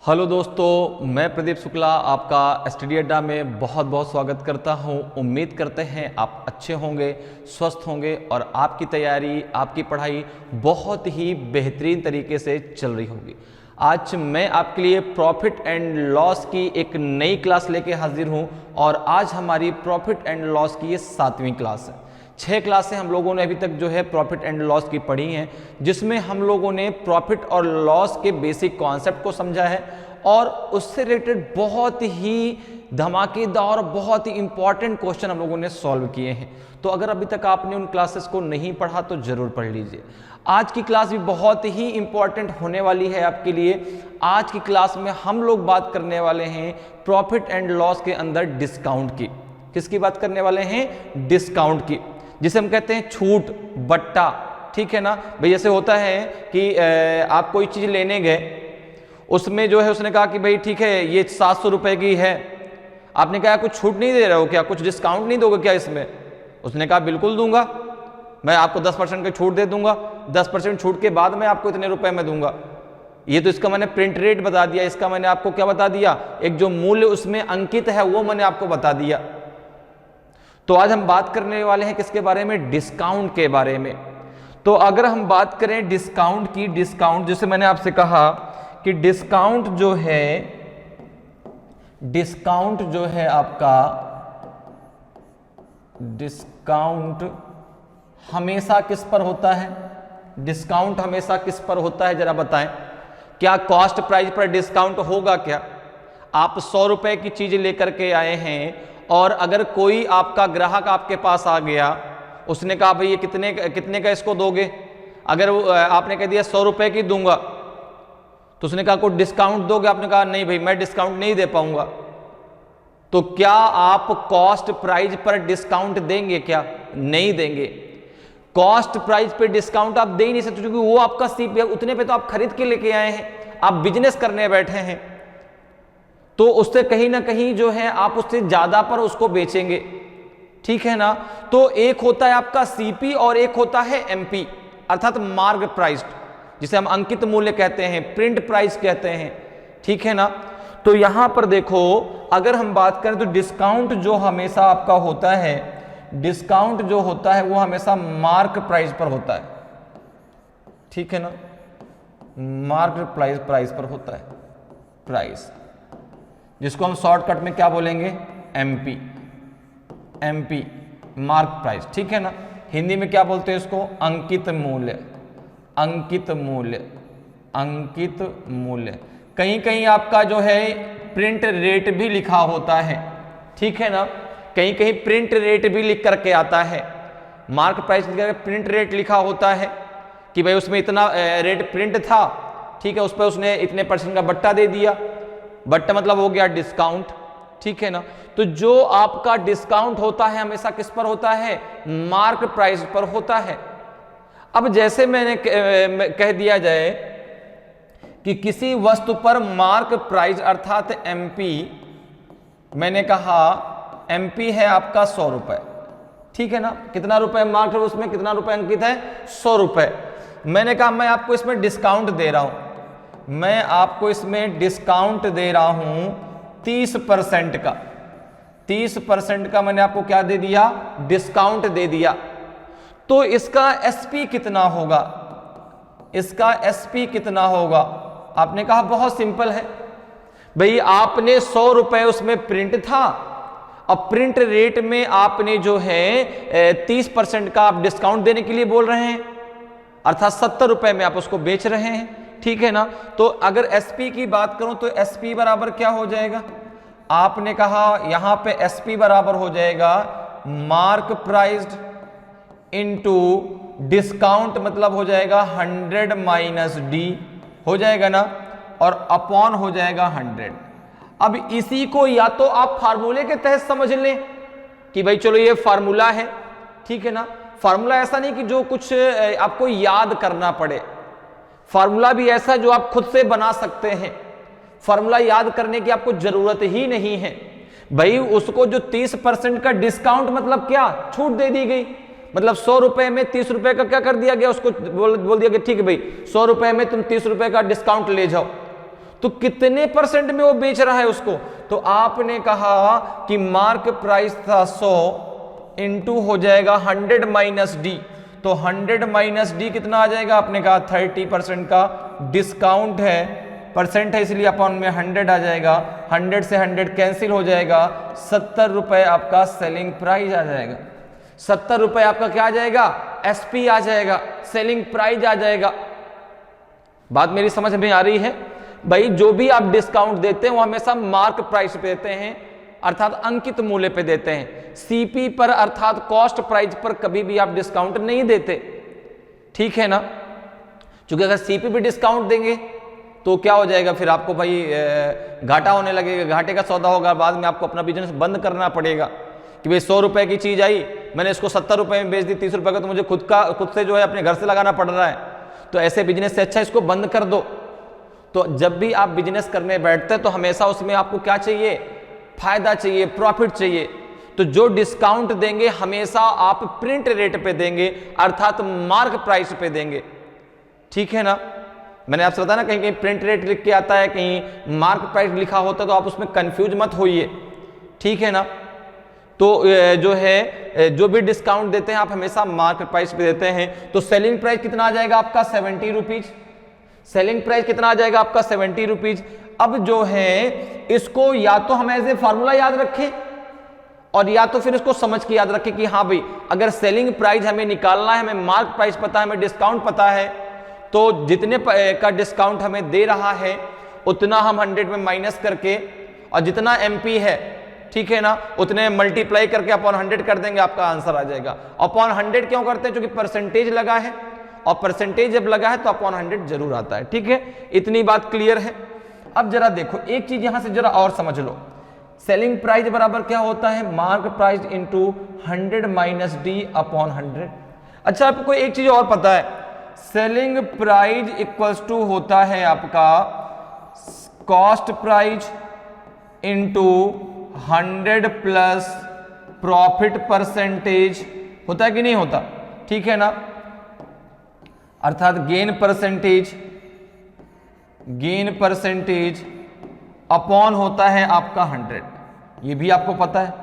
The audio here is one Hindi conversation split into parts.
हेलो दोस्तों, मैं प्रदीप शुक्ला आपका स्टडी अड्डा में बहुत बहुत स्वागत करता हूं। उम्मीद करते हैं आप अच्छे होंगे, स्वस्थ होंगे और आपकी तैयारी, आपकी पढ़ाई बहुत ही बेहतरीन तरीके से चल रही होगी। आज मैं आपके लिए प्रॉफिट एंड लॉस की एक नई क्लास लेके हाजिर हूं और आज हमारी प्रॉफिट एंड लॉस की ये 7वीं क्लास है। 6 क्लासें हम लोगों ने अभी तक जो है प्रॉफिट एंड लॉस की पढ़ी हैं, जिसमें हम लोगों ने प्रॉफिट और लॉस के बेसिक कॉन्सेप्ट को समझा है और उससे रिलेटेड बहुत ही धमाकेदार, बहुत ही इंपॉर्टेंट क्वेश्चन हम लोगों ने सॉल्व किए हैं। तो अगर अभी तक आपने उन क्लासेस को नहीं पढ़ा तो जरूर पढ़ लीजिए। आज की क्लास भी बहुत ही इंपॉर्टेंट होने वाली है आपके लिए। आज की क्लास में हम लोग बात करने वाले हैं प्रॉफिट एंड लॉस के अंदर डिस्काउंट की। किसकी बात करने वाले हैं? डिस्काउंट की, जिसे हम कहते हैं छूट, बट्टा। ठीक है ना भाई? जैसे होता है कि आप कोई चीज लेने गए, उसमें जो है उसने कहा कि भाई ठीक है ये 700 रुपए की है। आपने कहा कुछ छूट नहीं दे रहे हो क्या, कुछ डिस्काउंट नहीं दोगे क्या इसमें? उसने कहा बिल्कुल दूंगा, मैं आपको 10% की छूट दे दूंगा, 10% छूट के बाद मैं आपको इतने रुपए में दूंगा। ये तो इसका मैंने प्रिंट रेट बता दिया, इसका मैंने आपको क्या बता दिया, एक जो मूल्य उसमें अंकित है वो मैंने आपको बता दिया। तो आज हम बात करने वाले हैं किसके बारे में? डिस्काउंट के बारे में। तो अगर हम बात करें डिस्काउंट की, डिस्काउंट जैसे मैंने आपसे कहा कि डिस्काउंट जो है आपका, डिस्काउंट हमेशा किस पर होता है? डिस्काउंट हमेशा किस पर होता है जरा बताएं। क्या कॉस्ट प्राइस पर डिस्काउंट होगा क्या? आप 100 रुपए की चीज लेकर के आए हैं और अगर कोई आपका ग्राहक आपके पास आ गया, उसने कहा भाई ये कितने का इसको दोगे? अगर आपने कह दिया 100 रुपए की दूंगा, तो उसने कहा कोई डिस्काउंट दोगे? आपने कहा नहीं भाई मैं डिस्काउंट नहीं दे पाऊंगा। तो क्या आप कॉस्ट प्राइस पर डिस्काउंट देंगे क्या? नहीं देंगे। कॉस्ट प्राइस पे डिस्काउंट आप दे ही नहीं सकते, क्योंकि वो आपका सीपी है, उतने पे तो आप खरीद के लेके आए हैं, आप बिजनेस करने बैठे हैं, तो उससे कहीं ना कहीं जो है आप उससे ज्यादा पर उसको बेचेंगे। ठीक है ना? तो एक होता है आपका सीपी और एक होता है एमपी, अर्थात मार्क प्राइस, जिसे हम अंकित मूल्य कहते हैं, प्रिंट प्राइस कहते हैं। ठीक है ना? तो यहां पर देखो, अगर हम बात करें तो डिस्काउंट जो हमेशा आपका होता है, डिस्काउंट जो होता है वो हमेशा मार्क प्राइस पर होता है। ठीक है ना? मार्क प्राइस पर होता है, प्राइस, जिसको हम शॉर्टकट में क्या बोलेंगे? MP, MP mark price. ठीक है ना? हिंदी में क्या बोलते हैं इसको? अंकित मूल्य, अंकित मूल्य, अंकित मूल्य। कहीं कहीं आपका जो है प्रिंट रेट भी लिखा होता है। ठीक है ना? कहीं कहीं प्रिंट रेट भी लिख करके आता है। मार्क प्राइस लिख करके प्रिंट रेट लिखा होता है कि भाई उसमें इतना रेट प्रिंट था। ठीक है? उस पर उसने इतने % का बट्टा दे दिया। बट्टा मतलब हो गया डिस्काउंट। ठीक है ना? तो जो आपका डिस्काउंट होता है हमेशा किस पर होता है? मार्क प्राइस पर होता है। अब जैसे मैंने कह दिया जाए कि किसी वस्तु पर मार्क प्राइस अर्थात एमपी, मैंने कहा एमपी है आपका 100 रुपए। ठीक है ना? कितना रुपए मार्क, उसमें कितना रुपए अंकित है? 100 रुपए। मैंने कहा मैं आपको इसमें डिस्काउंट दे रहा हूं, मैं आपको इसमें डिस्काउंट दे रहा हूं 30% का। 30% का मैंने आपको क्या दे दिया? डिस्काउंट दे दिया। तो इसका एसपी कितना होगा? इसका एसपी कितना होगा? आपने कहा बहुत सिंपल है भाई, आपने 100 रुपए उसमें प्रिंट था, अब प्रिंट रेट में आपने जो है 30% का आप डिस्काउंट देने के लिए बोल रहे हैं, अर्थात 70 रुपए में आप उसको बेच रहे हैं। ठीक है ना? तो अगर एसपी की बात करूं तो एसपी बराबर क्या हो जाएगा? आपने कहा यहां पे एसपी बराबर हो जाएगा मार्क प्राइस्ड इनटू डिस्काउंट, मतलब हो जाएगा 100 माइनस डी, हो जाएगा ना, और अपॉन हो जाएगा 100। अब इसी को या तो आप फार्मूले के तहत समझ लें कि भाई चलो ये फार्मूला है। ठीक है ना? फार्मूला ऐसा नहीं कि जो कुछ आपको याद करना पड़े, फार्मूला भी ऐसा जो आप खुद से बना सकते हैं। फार्मूला याद करने की आपको जरूरत ही नहीं है भाई। उसको जो 30% का डिस्काउंट मतलब क्या? छूट दे दी गई। मतलब 100 रुपए में 30 रुपए का क्या कर दिया गया? उसको बोल दिया गया ठीक है भाई 100 रुपए में तुम 30 रुपए का डिस्काउंट ले जाओ। तो कितने परसेंट में वो बेच रहा है उसको? तो आपने कहा कि मार्क प्राइस था 100 इंटू हो जाएगा 100 माइनस डी, तो 100 माइनस डी कितना आ जाएगा? आपने कहा 30% का डिस्काउंट है, परसेंट है इसलिए अपॉन में 100 आ जाएगा, 100 से 100 कैंसिल हो जाएगा, 70 रुपए आपका सेलिंग प्राइस आ जाएगा। 70 रुपए आपका क्या आ जाएगा? एसपी आ जाएगा, सेलिंग प्राइस आ जाएगा। बात मेरी समझ में आ रही है? भाई जो भी आप डिस्काउंट देते हैं वो हमेशा मार्क प्राइस पे देते हैं, अर्थात अंकित मूल्य पे देते हैं। सीपी पर अर्थात कॉस्ट प्राइस पर कभी भी आप डिस्काउंट नहीं देते, ठीक है ना? क्योंकि अगर सीपी पे डिस्काउंट देंगे तो क्या हो जाएगा, फिर आपको भाई घाटा होने लगेगा, घाटे का सौदा होगा, बाद में आपको अपना बिजनेस बंद करना पड़ेगा कि भाई 100 रुपए की चीज आई, मैंने इसको 70 रुपए में बेच दी, 30 रुपए का, तो मुझे खुद से जो है अपने घर से लगाना पड़ रहा है। तो ऐसे बिजनेस से अच्छा इसको बंद कर दो। तो जब भी आप बिजनेस करने बैठते हैं तो हमेशा उसमें आपको क्या चाहिए? फायदा चाहिए, प्रॉफिट चाहिए। तो जो डिस्काउंट देंगे हमेशा आप प्रिंट रेट पे देंगे, अर्थात मार्क प्राइस पे देंगे, ठीक है ना? मैंने आपसे बताया ना, कहीं कहीं प्रिंट रेट लिख के आता है, कहीं मार्क प्राइस लिखा होता है, तो आप उसमें कंफ्यूज मत होइए, ठीक है ना? तो जो है जो भी डिस्काउंट देते हैं आप हमेशा मार्क प्राइस पे देते हैं। तो सेलिंग प्राइस कितना आ जाएगा आपका? 70 रुपीज। सेलिंग प्राइस कितना आ जाएगा आपका? 70 रुपीज। अब जो है इसको या तो हम ऐसे फार्मूला याद रखें और या तो फिर इसको समझ के याद रखें कि हाँ भाई अगर सेलिंग प्राइस हमें निकालना है, हमें मार्क प्राइस पता है, हमें डिस्काउंट पता है, तो जितने का डिस्काउंट हमें दे रहा है उतना हम 100 में माइनस करके, और जितना एमपी है, ठीक है ना, उतने मल्टीप्लाई करके अपॉन 100 कर देंगे, आपका आंसर आ जाएगा। अपॉन 100 क्यों करते हैं? क्योंकि परसेंटेज लगा है, और परसेंटेज जब लगा है तो अपॉन 100 जरूर आता है, ठीक है? इतनी बात क्लियर है। अब जरा देखो एक चीज यहां से जरा और समझ लो। सेलिंग प्राइस बराबर क्या होता है? Mark price into 100 minus D upon 100। अच्छा, आपको एक चीज और पता है, सेलिंग प्राइस इक्वल्स टू होता है आपका cost price into 100 plus profit percentage, होता है कि नहीं होता? ठीक है ना? अर्थात गेन परसेंटेज अपॉन होता है आपका 100। ये भी आपको पता है,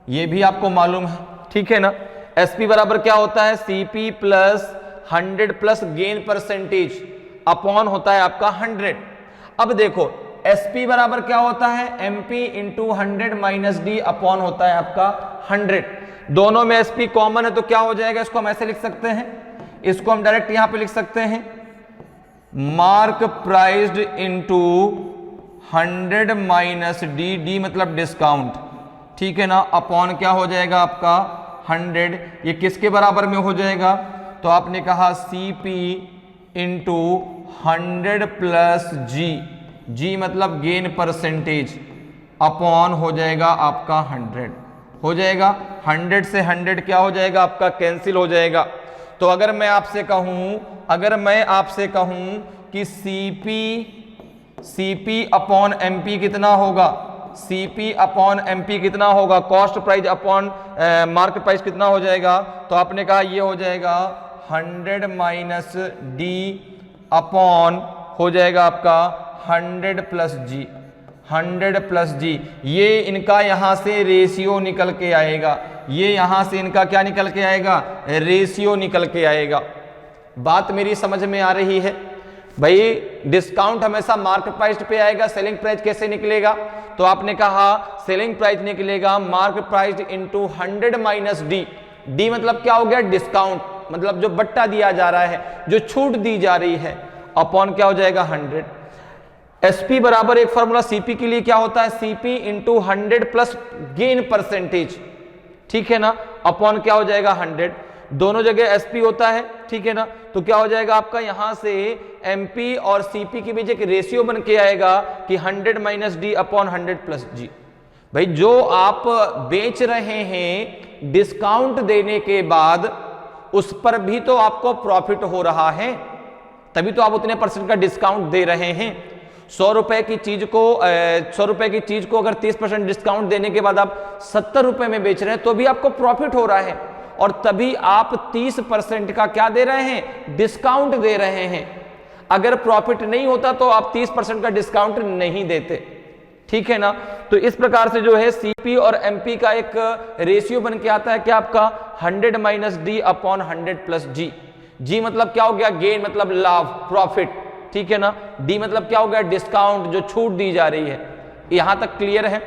ये भी आपको मालूम है, ठीक है ना? एसपी बराबर क्या होता है? CP plus 100 plus gain percentage upon होता है आपका 100। अब देखो एसपी बराबर क्या होता है? MP into 100 minus D upon होता है आपका 100। दोनों में एसपी कॉमन है तो क्या हो जाएगा? इसको हम ऐसे लिख सकते हैं, इसको हम डायरेक्ट यहां पे लिख सकते हैं, mark priced into 100 minus D, D मतलब डिस्काउंट, ठीक है ना, अपॉन क्या हो जाएगा आपका 100। ये किसके बराबर में हो जाएगा? तो आपने कहा सीपी इंटू 100 प्लस जी, जी मतलब गेन परसेंटेज, अपॉन हो जाएगा आपका 100। हो जाएगा 100 से 100 क्या हो जाएगा आपका? कैंसिल हो जाएगा। तो अगर मैं आपसे कहूं कि सीपी अपॉन एमपी कितना होगा? सीपी अपॉन एमपी कितना होगा? Cost price upon mark price कितना हो जाएगा? तो आपने कहा ये हो जाएगा 100 माइनस डी अपॉन हो जाएगा आपका 100 प्लस जी, 100 प्लस जी। ये इनका यहां से रेशियो निकल के आएगा, ये यहां से इनका क्या निकल के आएगा? रेशियो निकल के आएगा। बात मेरी समझ में आ रही है? भाई डिस्काउंट हमेशा मार्क प्राइस पे आएगा, सेलिंग प्राइस कैसे निकलेगा? तो आपने कहा सेलिंग प्राइस निकलेगा mark price into 100 minus D, D मतलब क्या हो गया? डिस्काउंट, मतलब जो बट्टा दिया जा रहा है, जो छूट दी जा रही है, अपॉन क्या हो जाएगा 100। एसपी बराबर एक फॉर्मूला सीपी के लिए क्या होता है? CP into 100 plus gain percentage, ठीक है ना, अपॉन क्या हो जाएगा 100। दोनों जगह एसपी होता है, ठीक है ना, तो क्या हो जाएगा आपका यहां से एमपी और सीपी के बीच एक रेशियो बन के आएगा कि 100 माइनस डी अपॉन 100 प्लस जी। भाई जो आप बेच रहे हैं डिस्काउंट देने के बाद उस पर भी तो आपको प्रॉफिट हो रहा है, तभी तो आप उतने परसेंट का डिस्काउंट दे रहे हैं। 100 रुपए की चीज को अगर 30% डिस्काउंट देने के बाद आप 70 रुपए में बेच रहे हैं तो भी आपको प्रॉफिट हो रहा है, और तभी आप 30% का क्या दे रहे हैं? डिस्काउंट दे रहे हैं। अगर प्रॉफिट नहीं होता तो आप 30% का डिस्काउंट नहीं देते, ठीक है ना। तो इस प्रकार से जो है सीपी और एमपी का एक रेशियो बन के आता है कि आपका 100 माइनस डी अपॉन 100 प्लस जी। जी मतलब क्या हो गया, गेन मतलब लाभ, प्रॉफिट, ठीक है ना। डी मतलब क्या हो गया, डिस्काउंट, जो छूट दी जा रही है। यहां तक क्लियर है।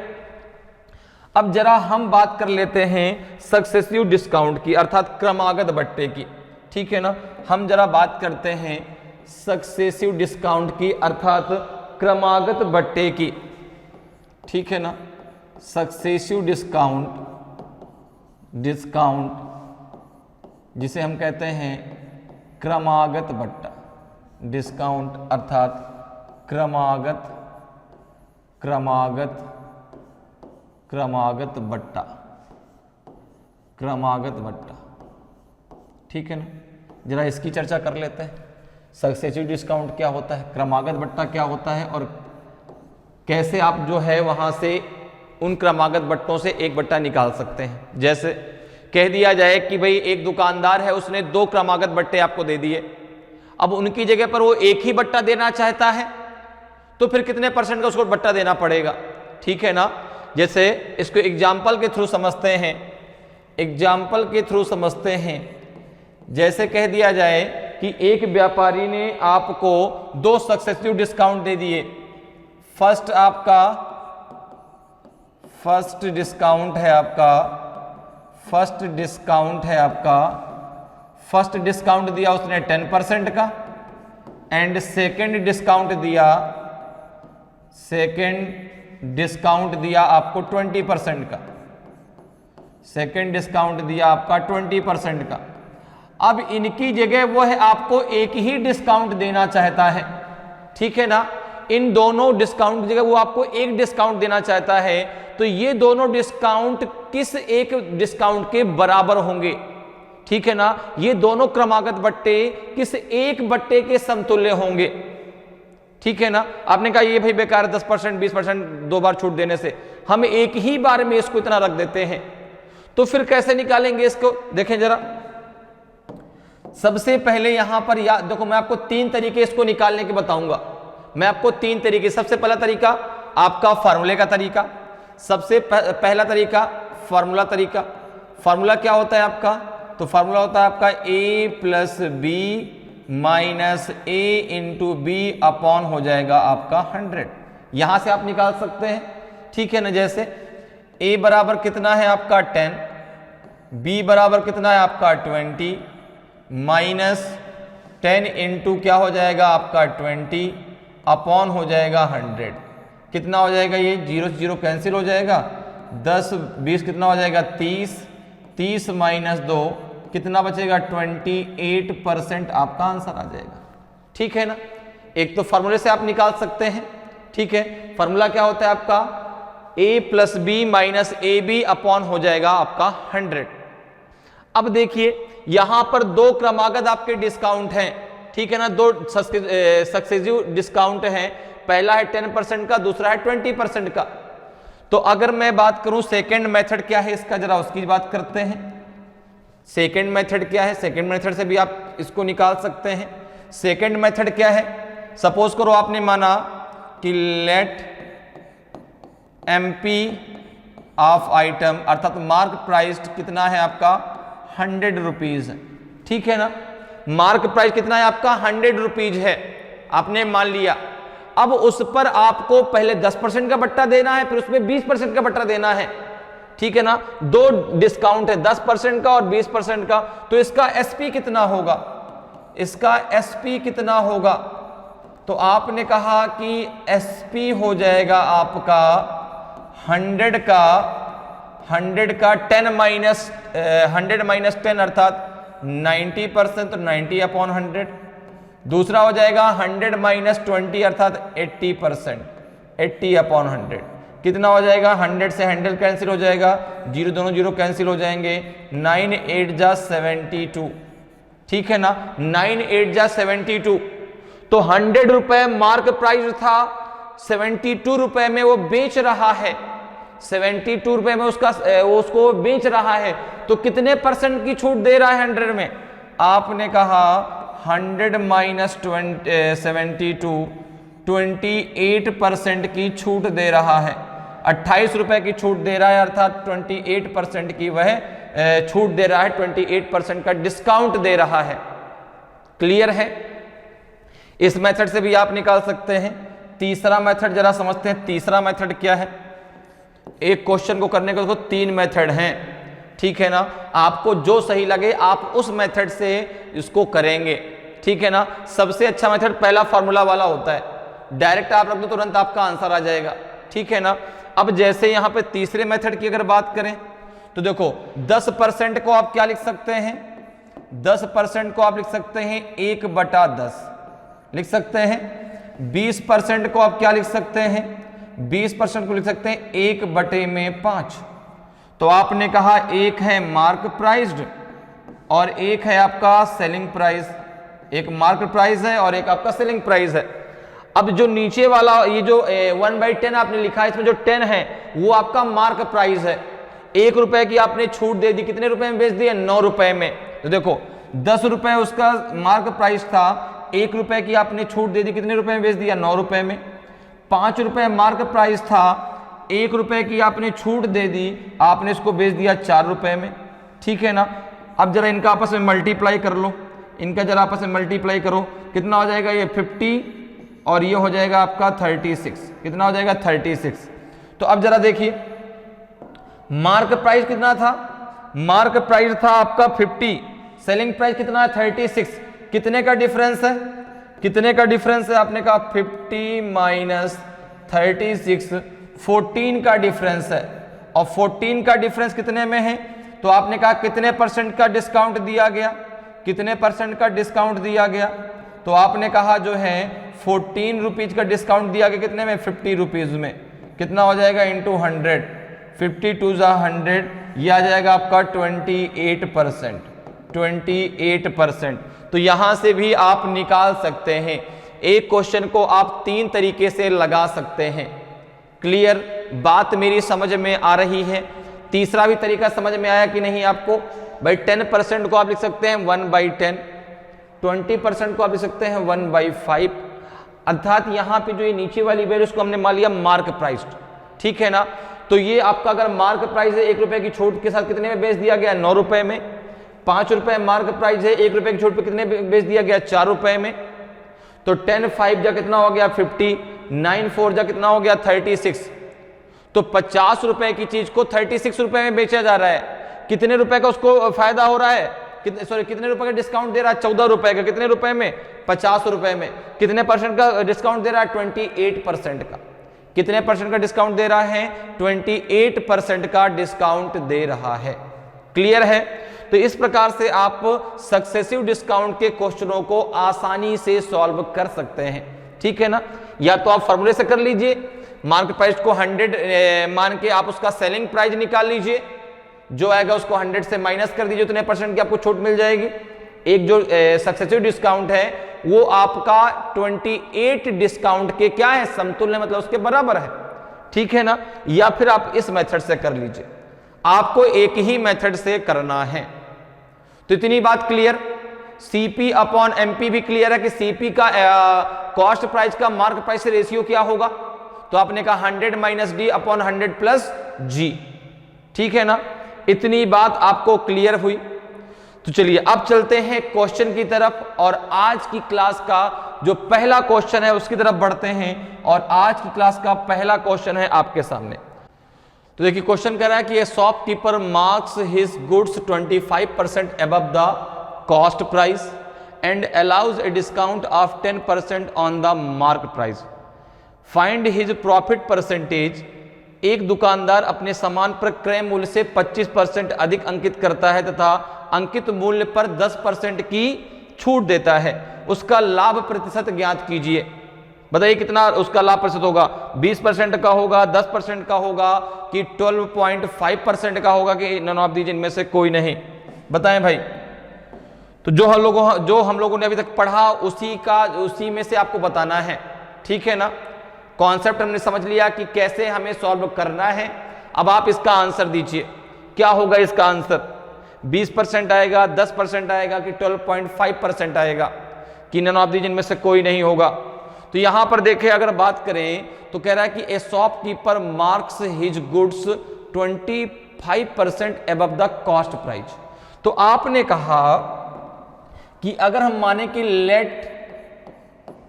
अब जरा हम बात कर लेते हैं सक्सेसिव डिस्काउंट की, अर्थात क्रमागत बट्टे की, ठीक है ना। हम जरा बात करते हैं सक्सेसिव डिस्काउंट की, अर्थात क्रमागत बट्टे की, ठीक है ना। सक्सेसिव डिस्काउंट जिसे हम कहते हैं क्रमागत बट्टा, डिस्काउंट अर्थात क्रमागत बट्टा, ठीक है ना। जरा इसकी चर्चा कर लेते हैं। सक्सेसिव डिस्काउंट क्या होता है, क्रमागत बट्टा क्या होता है, और कैसे आप जो है वहां से उन क्रमागत बट्टों से एक बट्टा निकाल सकते हैं। जैसे कह दिया जाए कि भाई एक दुकानदार है, उसने 2 क्रमागत बट्टे आपको दे दिए, अब उनकी जगह पर वो एक ही बट्टा देना चाहता है, तो फिर कितने % का उसको बट्टा देना पड़ेगा, ठीक है ना। जैसे इसको एग्जाम्पल के थ्रू समझते हैं। जैसे कह दिया जाए कि एक व्यापारी ने आपको 2 सक्सेसिव डिस्काउंट दे दिए। फर्स्ट डिस्काउंट है आपका दिया उसने 10% का, एंड सेकंड डिस्काउंट दिया आपको 20% का। सेकंड डिस्काउंट दिया आपका 20% का। अब इनकी जगह वो है आपको एक ही डिस्काउंट देना चाहता है, ठीक है ना। इन दोनों डिस्काउंट की जगह वो आपको एक डिस्काउंट देना चाहता है, तो ये दोनों डिस्काउंट किस एक डिस्काउंट के बराबर होंगे, ठीक है ना। ये दोनों क्रमागत बट्टे किस एक बट्टे के समतुल्य होंगे, ठीक है ना। आपने कहा ये भाई बेकार है, 10% 20% 2 बार छूट देने से, हम एक ही बार में इसको इतना रख देते हैं। तो फिर कैसे निकालेंगे इसको, देखें जरा। सबसे पहले यहां पर देखो, मैं आपको 3 तरीके इसको निकालने के बताऊंगा। मैं आपको 3 तरीके, सबसे पहला तरीका आपका फार्मूले का तरीका, सबसे पहला तरीका फार्मूला तरीका। फार्मूला क्या होता है आपका, तो फार्मूला होता है आपका a plus B minus a into B upon हो जाएगा आपका 100। यहां से आप निकाल सकते हैं, ठीक है ना। जैसे a बराबर कितना है आपका 10, b बराबर कितना है आपका 20, माइनस 10 इंटू क्या हो जाएगा आपका 20 अपॉन हो जाएगा 100। कितना हो जाएगा, ये 0 से 0 कैंसिल हो जाएगा, 10 20 कितना हो जाएगा 30, 30 माइनस 2 कितना बचेगा 28% आपका आंसर आ जाएगा, ठीक है ना। एक तो फार्मूले से आप निकाल सकते हैं, ठीक है। फार्मूला क्या होता है आपका, a plus B minus A B upon हो जाएगा आपका 100। अब देखिए यहां पर 2 क्रमागत आपके डिस्काउंट हैं, ठीक है ना। 2 सक्सेसिव डिस्काउंट हैं, पहला है 10% का, दूसरा है 20% का। तो अगर मैं बात करूं सेकंड मेथड क्या है इसका, जरा उसकी बात करते हैं। सेकंड मेथड क्या है, सेकंड मेथड से भी आप इसको निकाल सकते हैं। सेकंड मेथड क्या है, सपोज करो आपने माना कि लेट एमपी ऑफ आइटम, अर्थात मार्क प्राइस कितना है आपका 100 रुपीज, ठीक है ना। मार्क प्राइस कितना है आपका 100 रुपीज है, आपने मान लिया। अब उस पर आपको पहले 10% का बट्टा देना है, फिर उसमें 20% का बट्टा देना है, ठीक है ना। 2 डिस्काउंट है, 10% का और 20% का। तो इसका एसपी कितना होगा, तो आपने कहा कि एसपी हो जाएगा आपका 100 का 10 माइनस 10 अर्थात 90%, तो 90 अपॉन 100। दूसरा हो जाएगा 100 माइनस 20 अर्थात 80%, 80 अपॉन 100। कितना हो जाएगा, 100 से 100 कैंसिल हो जाएगा, 0 दोनों 0 कैंसिल हो जाएंगे, 9 8 जा 72, ठीक है ना। 9 8 जा 72। तो 100 रुपए मार्क प्राइस था, 72 रुपए में वो बेच रहा है, 72 रुपए में उसको बेच रहा है। तो कितने % की छूट दे रहा है 100 में, आपने कहा 100 माइनस 72 28% की छूट दे रहा है, 28 रुपए की छूट दे रहा है, अर्थात 28% की वह छूट दे रहा है, 28% का डिस्काउंट दे रहा है। क्लियर है? इस मेथड से भी आप निकाल सकते हैं। तीसरा मेथड जरा समझते हैं। तीसरा मेथड क्या है? एक क्वेश्चन को करने के 3 मेथड हैं, ठीक है ना। आपको जो सही लगे आप उस मेथड से इसको करेंगे, ठीक है ना। सबसे अच्छा मेथड पहला फॉर्मूला वाला होता है, डायरेक्ट आप रख दो तुरंत आपका आंसर आ जाएगा, ठीक है ना। अब जैसे यहां पे तीसरे मेथड की अगर बात करें तो देखो 10% को आप क्या लिख सकते हैं? 10% को आप लिख सकते हैं 1/10 लिख सकते हैं। 20% को आप क्या लिख सकते हैं? 20% को लिख सकते हैं 1/5। तो आपने कहा एक है मार्क प्राइस्ड और एक है आपका सेलिंग प्राइस। एक मार्क प्राइस है और एक आपका सेलिंग प्राइस है। अब जो नीचे वाला ये जो 1/10 आपने लिखा है, इसमें जो 10 है वो आपका मार्क प्राइस है। 1 रुपए की आपने छूट दे दी, कितने रुपए में बेच दिए? 9 रुपए में। तो देखो 10 रुपए उसका मार्क प्राइस था, 1 रुपए की आपने छूट दे दी, कितने रुपए में बेच दिया? 9 रुपए में। 5 रुपए मार्क प्राइस था, 1 रुपए की आपने छूट दे दी, आपने इसको बेच दिया 4 रुपए में, ठीक है ना। अब जरा इनका आपस में मल्टीप्लाई कर लो, इनका जरा आपस में मल्टीप्लाई करो, कितना हो जाएगा? ये 50 और ये हो जाएगा आपका 36। कितना हो जाएगा? 36। तो अब जरा देखिए मार्क प्राइस कितना था? मार्क प्राइस था आपका 50, सेलिंग प्राइस कितना है? 36। कितने का डिफरेंस है? कितने का डिफरेंस है? आपने कहा 50 माइनस 36 14 का डिफरेंस है। और 14 का डिफरेंस कितने में है? तो आपने कहा कितने परसेंट का डिस्काउंट दिया गया? कितने परसेंट का डिस्काउंट दिया गया? तो आपने कहा जो है 14 रुपीज का डिस्काउंट दिया गया, कितने में? 50 रुपीज में। कितना हो जाएगा? इंटू 100, 50 टू 100, यह आ जाएगा आपका 28%। 28%। तो यहां से भी आप निकाल सकते हैं। एक क्वेश्चन को आप 3 तरीके से लगा सकते हैं। क्लियर? बात मेरी समझ में आ रही है? तीसरा भी तरीका समझ में आया कि नहीं आपको? भाई 10% को आप लिख सकते हैं 1/10, 20% को आप लिख सकते हैं 1/5, अर्थात यहां पे जो ये नीचे वाली वैल्यू उसको हमने मान लिया मार्क प्राइस, ठीक है ना। तो ये आपका अगर मार्क प्राइस है 1 रुपए की छूट के साथ कितने में बेच दिया गया? 9 रुपए में। 5 रुपए मार्क प्राइस है, 1 रुपए की छूट पे कितने बेच दिया गया? 4 रुपए में। तो 10 5 जा कितना हो गया? 50, 9 4 जा कितना हो गया? 36। तो 50 रुपए की चीज को 36 रुपए में बेचा जा रहा है। कितने रुपए का उसको फायदा हो रहा है? कितने रुपए का डिस्काउंट दे रहा है? 14 रुपए का। कितने रुपए में? 50 रुपए में। कितने परसेंट का डिस्काउंट दे रहा है? 28% का। कितने परसेंट का डिस्काउंट दे रहा है? 28% का डिस्काउंट दे रहा है। क्लियर है? तो इस प्रकार से आप सक्सेसिव डिस्काउंट के क्वेश्चनों को आसानी से सॉल्व कर सकते हैं, ठीक है ना। या तो आप फॉर्मूले से कर लीजिए, मार्क प्राइस को 100 मान के आप उसका सेलिंग प्राइस निकाल लीजिए, जो आएगा उसको 100 से माइनस कर दीजिए, उतने परसेंट की आपको छूट मिल जाएगी। एक जो सक्सेसिव डिस्काउंट है वो आपका 28 डिस्काउंट के क्या है? समतुल्य, मतलब उसके बराबर है, ठीक है ना। या फिर आप इस मेथड से कर लीजिए, आपको एक ही मेथड से करना है। तो इतनी बात क्लियर। सीपी अपॉन एमपी भी क्लियर है कि सीपी का कॉस्ट प्राइस का मार्क प्राइस से रेशियो क्या होगा? तो आपने कहा 100 माइनस डी अपॉन 100 प्लस जी, ठीक है ना। इतनी बात आपको क्लियर हुई। तो चलिए अब चलते हैं क्वेश्चन की तरफ और आज की क्लास का जो पहला क्वेश्चन है उसकी तरफ बढ़ते हैं। और आज की क्लास का पहला क्वेश्चन है आपके सामने। तो देखिए क्वेश्चन कह रहा है कि a shopkeeper marks his goods 25% above the cost price and allows a discount of 10% on the mark price. Find his profit percentage. एक दुकानदार अपने सामान पर क्रय मूल्य से 25% अधिक अंकित करता है तथा अंकित मूल्य पर 10% की छूट देता है। उसका लाभ प्रतिशत ज्ञात कीजिए। बताइए कितना उसका लाभ प्रतिशत होगा? 20% का होगा, 10% का होगा कि 12.5% का होगा कि नन ऑफ दीज इनमें से कोई नहीं? बताएं भाई। तो जो हम लोगों ने अभी तक पढ़ा उसी में से आपको बताना है, ठीक है ना। कॉन्सेप्ट हमने समझ लिया कि कैसे हमें सॉल्व करना है। अब आप इसका आंसर दीजिए, क्या होगा इसका आंसर? 20% आएगा, 10% आएगा कि 12.5% आएगा? कि नन ऑफ दीज इनमें से कोई नहीं होगा। तो यहां पर देखें अगर बात करें तो कह रहा है कि a shopkeeper marks his goods 25% above the cost price. तो आपने कहा कि अगर हम माने कि let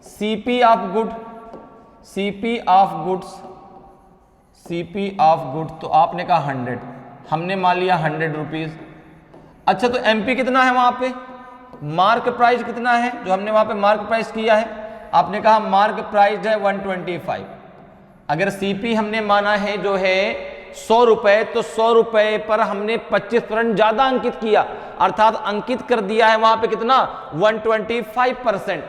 CP of good, CP of good, तो आपने कहा 100, हमने मान लिया 100 रुपीज। अच्छा तो एमपी कितना है वहां पे, मार्क प्राइस कितना है जो हमने वहां पे मार्क प्राइस किया है, आपने कहा मार्क प्राइस है 125। अगर सीपी हमने माना है जो है 100 रुपए, तो 100 रुपए पर हमने 25% ज्यादा अंकित किया, अर्थात अंकित कर दिया है वहां पे कितना 125%।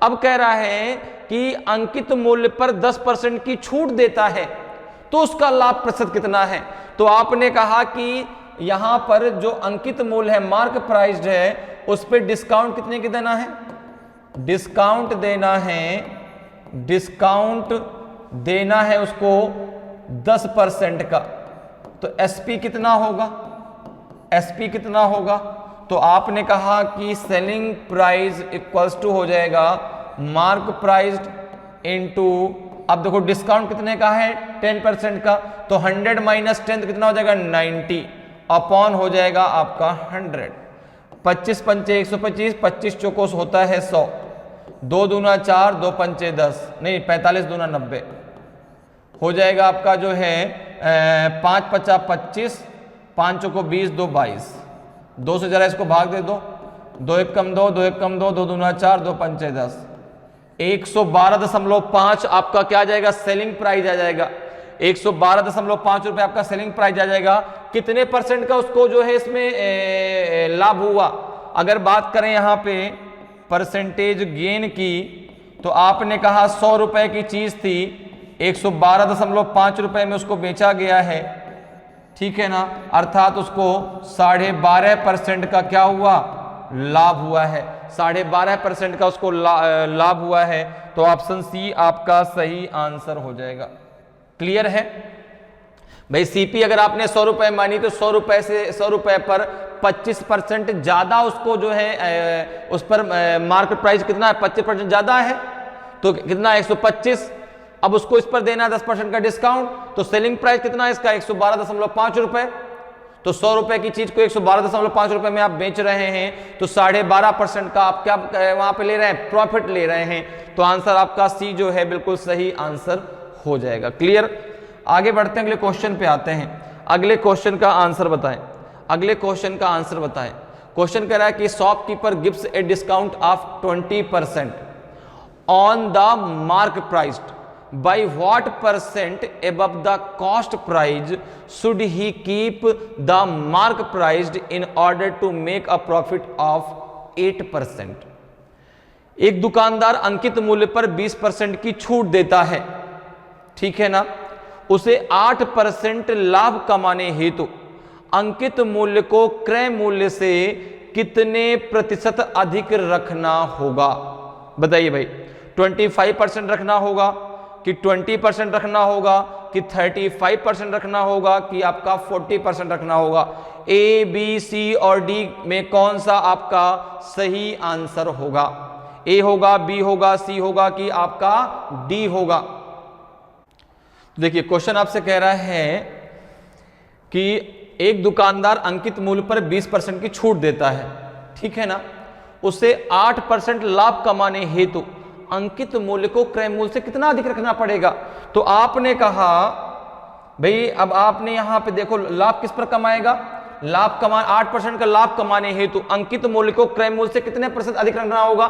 अब कह रहा है कि अंकित मूल्य पर 10% की छूट देता है, तो उसका लाभ प्रतिशत कितना है। तो आपने कहा कि यहां पर जो अंकित मूल्य है मार्क प्राइस्ड है उस पर डिस्काउंट कितने की देना है, डिस्काउंट देना है उसको 10% का। तो एसपी कितना होगा, तो आपने कहा कि सेलिंग प्राइस इक्वल्स टू हो जाएगा मार्क प्राइस्ड इनटू, अब देखो डिस्काउंट कितने का है 10% का, तो 100 माइनस 10 कितना हो जाएगा 90 अपॉन हो जाएगा आपका 100। 25 पंचे 125, 25 चौकोस होता है 100, 2 दूना 4, 2 पंचे 10, नहीं 45 दूना 90 हो जाएगा आपका जो है 5 पचा 25, 5 चौको 20, 2 22, 2 से जरा इसको भाग दे दो, 2 एक कम 2, 2 एक कम 2, 2 दूना 4, 2 पंचे 10, 112.5 आपका क्या आ जाएगा सेलिंग प्राइस आ जाएगा, 112.5 रुपए आपका सेलिंग प्राइस आ जाएगा। कितने परसेंट का उसको जो है इसमें लाभ हुआ, अगर बात करें यहां पे परसेंटेज गेन की, तो आपने कहा 100 रुपए की चीज थी, 112.5 रुपए में उसको बेचा गया है, ठीक है ना, अर्थात उसको 12.5% का क्या हुआ लाभ हुआ है, 12.5% का उसको लाभ हुआ है। तो ऑप्शन सी आपका सही आंसर हो जाएगा। क्लियर है भाई। सीपी अगर आपने 100 रुपए मानी तो 100 रुपए से 100 रुपए पर 25% ज्यादा उसको जो है उस पर मार्केट प्राइस कितना है 25% ज्यादा है, तो कितना 125। अब उसको इस पर देना 10% का डिस्काउंट, तो सेलिंग प्राइस कितना है इसका 112.5 रुपए। तो 100 रुपए की चीज को 112.5 रुपए में आप बेच रहे हैं, तो 12.5% का आप क्या वहां पे ले रहे हैं प्रॉफिट ले रहे हैं। तो आंसर आपका सी जो है बिल्कुल सही आंसर हो जाएगा। क्लियर। आगे बढ़ते हैं, अगले क्वेश्चन पे आते हैं। अगले क्वेश्चन का आंसर बताएं, क्वेश्चन कह रहा है कि shopkeeper gives a discount of 20% on the mark priced, by what percent above the cost price should he keep the mark priced in order to make a profit of 8%। एक दुकानदार अंकित मूल्य पर 20% की छूट देता है, ठीक है ना, उसे 8% लाभ कमाने हेतु अंकित मूल्य को क्रय मूल्य से कितने प्रतिशत अधिक रखना होगा। बताइए भाई, 25% रखना होगा कि 20% रखना होगा कि 35% रखना होगा कि आपका 40% रखना होगा। ए बी सी और डी में कौन सा आपका सही आंसर होगा, ए होगा, बी होगा, सी होगा कि आपका डी होगा। देखिए क्वेश्चन आपसे कह रहा है कि एक दुकानदार अंकित मूल्य पर 20% की छूट देता है, ठीक है ना, उसे 8% लाभ कमाने हेतु अंकित मूल्य को क्रय मूल्य से कितना अधिक रखना पड़ेगा। तो आपने कहा भाई, अब आपने यहां पे देखो लाभ किस पर कमाएगा, लाभ कमा 8% का लाभ कमाने हेतु अंकित मूल्य को क्रय मूल्य से कितने प्रतिशत अधिक रखना होगा।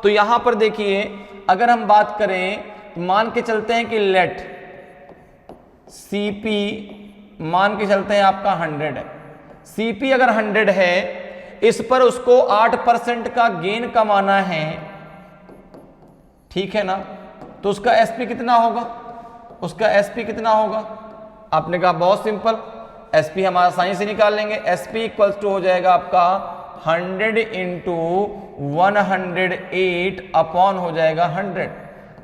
तो यहां पर देखिए अगर हम बात करें, मान के चलते हैं कि लेट सीपी मान के चलते हैं आपका 100 है, सीपी अगर 100 है, इस पर उसको 8% का गेन कमाना है, ठीक है ना, तो उसका एसपी कितना होगा, आपने कहा बहुत सिंपल, एसपी हम आसानी से निकाल लेंगे। एसपी इक्वल्स टू हो जाएगा आपका 100 इंटू 108 अपॉन हो जाएगा 100,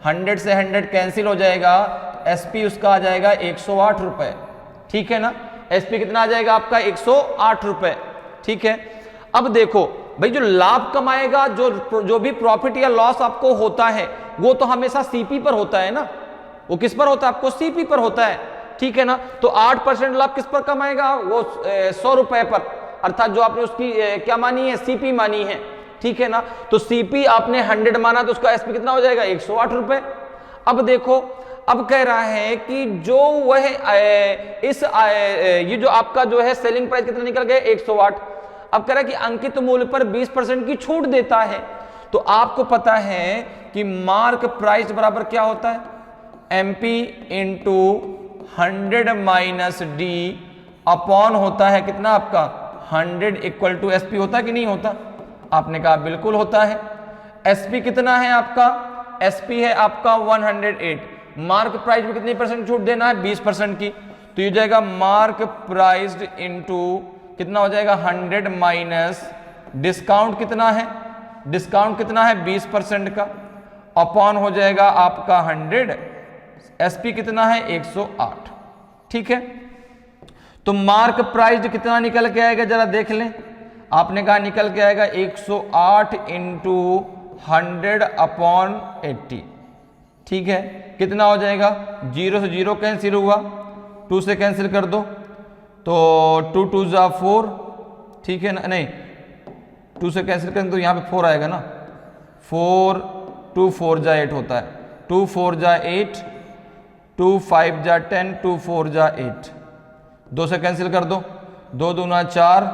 100 से 100 कैंसिल हो जाएगा, एसपी उसका आ जाएगा 108 रुपए, ठीक है ना, एसपी कितना आ जाएगा आपका 108 रुपए, ठीक है। अब देखो भाई जो लाभ कमाएगा, जो भी प्रॉफिट या लॉस आपको होता है वो तो हमेशा सीपी पर होता है ना, वो किस पर होता है, आपको सीपी पर होता है, ठीक है ना। तो 8% लाभ किस पर कमाएगा, वो 100 रुपए पर, अर्थात जो आपने उसकी क्या मानी है, सीपी मानी है, ठीक है ना। तो सीपी आपने 100 माना तो उसका एसपी कितना हो जाएगा, 108 रुपए। अब देखो, अब कह रहा है कि जो वह ये जो आपका जो है सेलिंग प्राइस कितना निकल गया, 108। अब कह रहा है कि अंकित मूल्य पर 20% की छूट देता है। तो आपको पता है कि मार्क प्राइस बराबर क्या होता है, MP into 100 minus D upon होता है कितना आपका 100 इक्वल टू एसपी होता है कि नहीं होता, आपने कहा बिल्कुल होता है। एसपी कितना है आपका, एसपी है आपका 108। मार्क प्राइस में कितनी परसेंट छूट देना है, 20% की। तो ये जाएगा मार्क प्राइस्ड इनटू कितना हो जाएगा 100 माइनस डिस्काउंट कितना है, डिस्काउंट कितना है 20% का, अपॉन हो जाएगा आपका 100, एसपी कितना है 108, ठीक है। तो मार्क प्राइस्ड कितना निकल के आएगा जरा देख लें, आपने कहा निकल के आएगा 108 इंटू 100 अपॉन 80, ठीक है। कितना हो जाएगा, 0 से 0 कैंसिल हुआ, 2 से कैंसिल कर दो तो 2 2 जा 4, ठीक है ना, नहीं 2 से कैंसिल करें तो यहाँ पे 4 आएगा ना, 4 2 4 जा 8 होता है, 2 4 जा 8, 2 5 जा 10, 2 4 जा 8, 2 से कैंसिल कर दो, 2 दूना 4,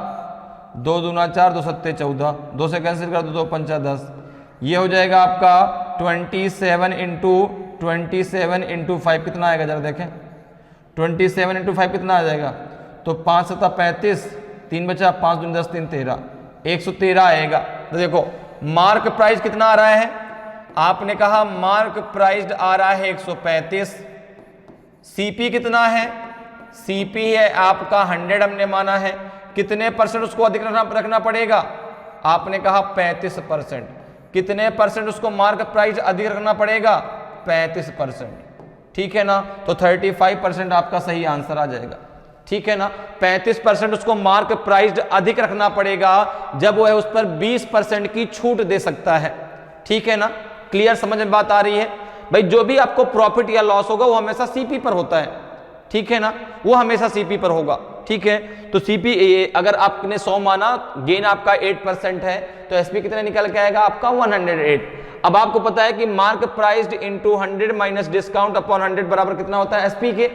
2 दूना 4, 2 सत्ते 14, 2 से कैंसिल कर दो, 2 पंचा 10। ये हो जाएगा आपका 27 इंटू 5 कितना आएगा जरा देखें, 27 इंटू 5 कितना आ जाएगा, तो 5 7 35, 3 बचा, 5 दूनी 10 3 13, 113 आएगा। तो देखो मार्क प्राइस कितना आ रहा है, आपने कहा मार्क प्राइस आ रहा है 135, सीपी कितना है, सीपी है आपका 100 हमने माना है, कितने परसेंट उसको अधिक रखना पड़ेगा, आपने कहा 35%, कितने परसेंट उसको मार्क प्राइस अधिक रखना पड़ेगा, 35%, ठीक है ना। तो 35% आपका सही आंसर आ जाएगा, ठीक है ना। 35% उसको मार्क प्राइस अधिक रखना पड़ेगा जब वह उस पर 20% की छूट दे सकता है, ठीक है ना। क्लियर, समझ में बात आ रही है भाई। जो भी आपको प्रॉफिट या लॉस होगा वो हमेशा सीपी पर होता है, ठीक है ना, वो हमेशा सीपी पर होगा, ठीक है। तो सीपी अगर आपने 100 माना, गेन आपका 8% है, तो एसपी कितना निकल के आएगा आपका 108। अब आपको पता है कि mark priced into 100 minus discount upon 100 बराबर कितना होता है एसपी के,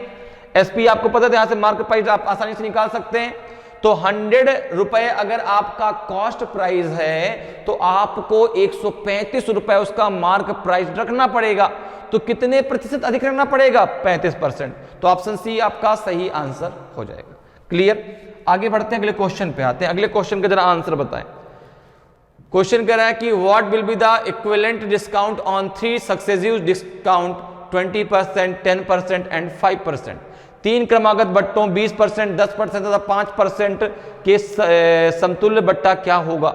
एसपी आपको पता है, यहां से मार्क प्राइस आप आसानी से निकाल सकते हैं। तो 100 रुपए अगर आपका कॉस्ट प्राइस है तो आपको 135 रुपए उसका मार्क प्राइस रखना पड़ेगा। तो कितने प्रतिशत अधिक रखना पड़ेगा, 35%। तो ऑप्शन सी आपका सही आंसर हो जाएगा। क्लियर, आगे बढ़ते हैं, अगले क्वेश्चन पे आते हैं। अगले क्वेश्चन का जरा आंसर बताएं। क्वेश्चन कह रहा है कि what will be the equivalent discount on 3 successive discount 20%, 10% and 5%। 3 क्रमागत बट्टों 20%, 10% तथा 5% के समतुल्य बट्टा क्या होगा,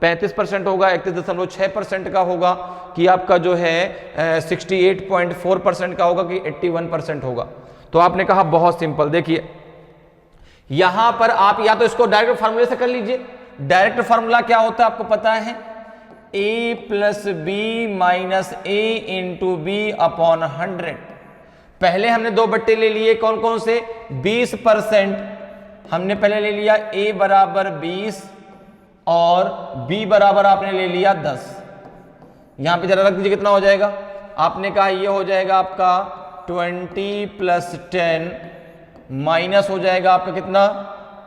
35% होगा, 31.6% का होगा, कि आपका जो है 68.4% का होगा, कि 81% होगा। तो आपने कहा बहुत सिंपल, देखिए यहां पर आप या तो इसको डायरेक्ट फार्मूले से कर लीजिए। डायरेक्ट फार्मूला क्या होता है आपको पता है, a plus B minus A into B upon 100। पहले हमने 2 बट्टे ले लिए, कौन कौन से, 20% हमने पहले ले लिया, a बराबर 20 और b बराबर आपने ले लिया 10। यहां पे जरा रख दीजिए, कितना हो जाएगा, आपने कहा ये हो जाएगा आपका 20 प्लस 10 माइनस हो जाएगा आपका कितना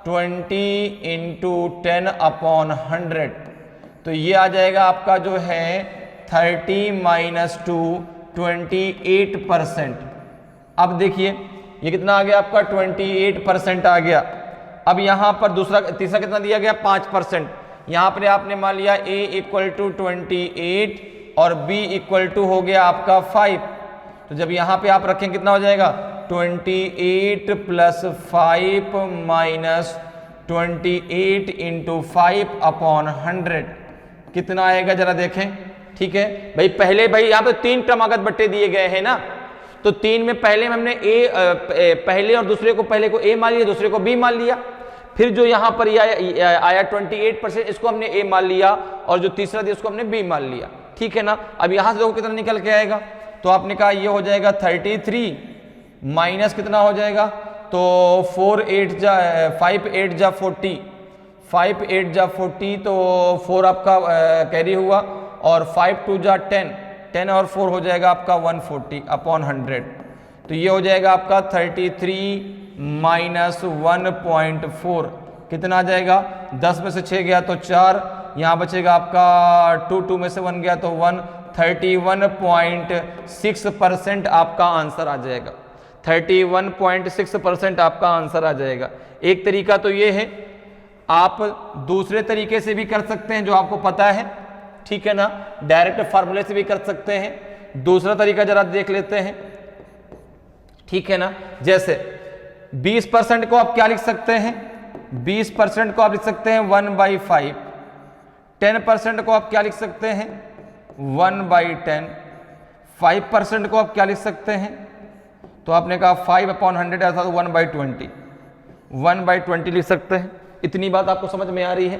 20 इंटू 10 अपॉन 100। तो ये आ जाएगा आपका जो है 30 माइनस 2 28%। अब देखिए ये कितना आ गया आपका 28% आ गया। अब यहां पर तीसरा कितना दिया गया 5%। यहां पर आपने मान लिया a इक्वल टू 28 और b इक्वल टू हो गया आपका 5। तो जब यहां पे आप रखें कितना हो जाएगा 28 प्लस 5 माइनस 28 इंटू 5 अपॉन 100 कितना आएगा जरा देखें। ठीक है भाई, पहले भाई यहाँ पे 3 क्रमागत बट्टे दिए गए हैं ना, तो 3 में पहले हमने पहले और दूसरे को, पहले को a मान लिया, दूसरे को b मान लिया। फिर जो यहाँ पर ये आया 28%, इसको हमने ए मान लिया, और जो तीसरा दिया उसको हमने बी मान लिया, ठीक है ना। अब यहाँ से देखो कितना निकल के आएगा, तो आपने कहा ये हो जाएगा 33 माइनस कितना हो जाएगा, तो 5 8 जा 40, 5 8 जा 40, तो 4 आपका कैरी हुआ, और 5 2 जा 10, 10 और 4 हो जाएगा आपका 140 अपॉन 100। तो ये हो जाएगा आपका 33 माइनस 1.4, कितना आ जाएगा, 10 में से 6 गया तो 4, यहाँ बचेगा आपका 2 में से 1 गया तो 1, 31.6% आपका आंसर आ जाएगा, 31.6% आपका आंसर आ जाएगा। एक तरीका तो ये है, आप दूसरे तरीके से भी कर सकते हैं जो आपको पता है, ठीक है ना, डायरेक्ट फार्मूले से भी कर सकते हैं। दूसरा तरीका जरा देख लेते हैं, ठीक है ना। जैसे 20% को आप क्या लिख सकते हैं, 20% को आप लिख सकते हैं 1/5, 10% को आप क्या लिख सकते हैं 1/10, 5% को आप क्या लिख सकते हैं, तो आपने कहा 5/100 ऐसा तो 1/20, 1/20 लिख सकते हैं। इतनी बात आपको समझ में आ रही है।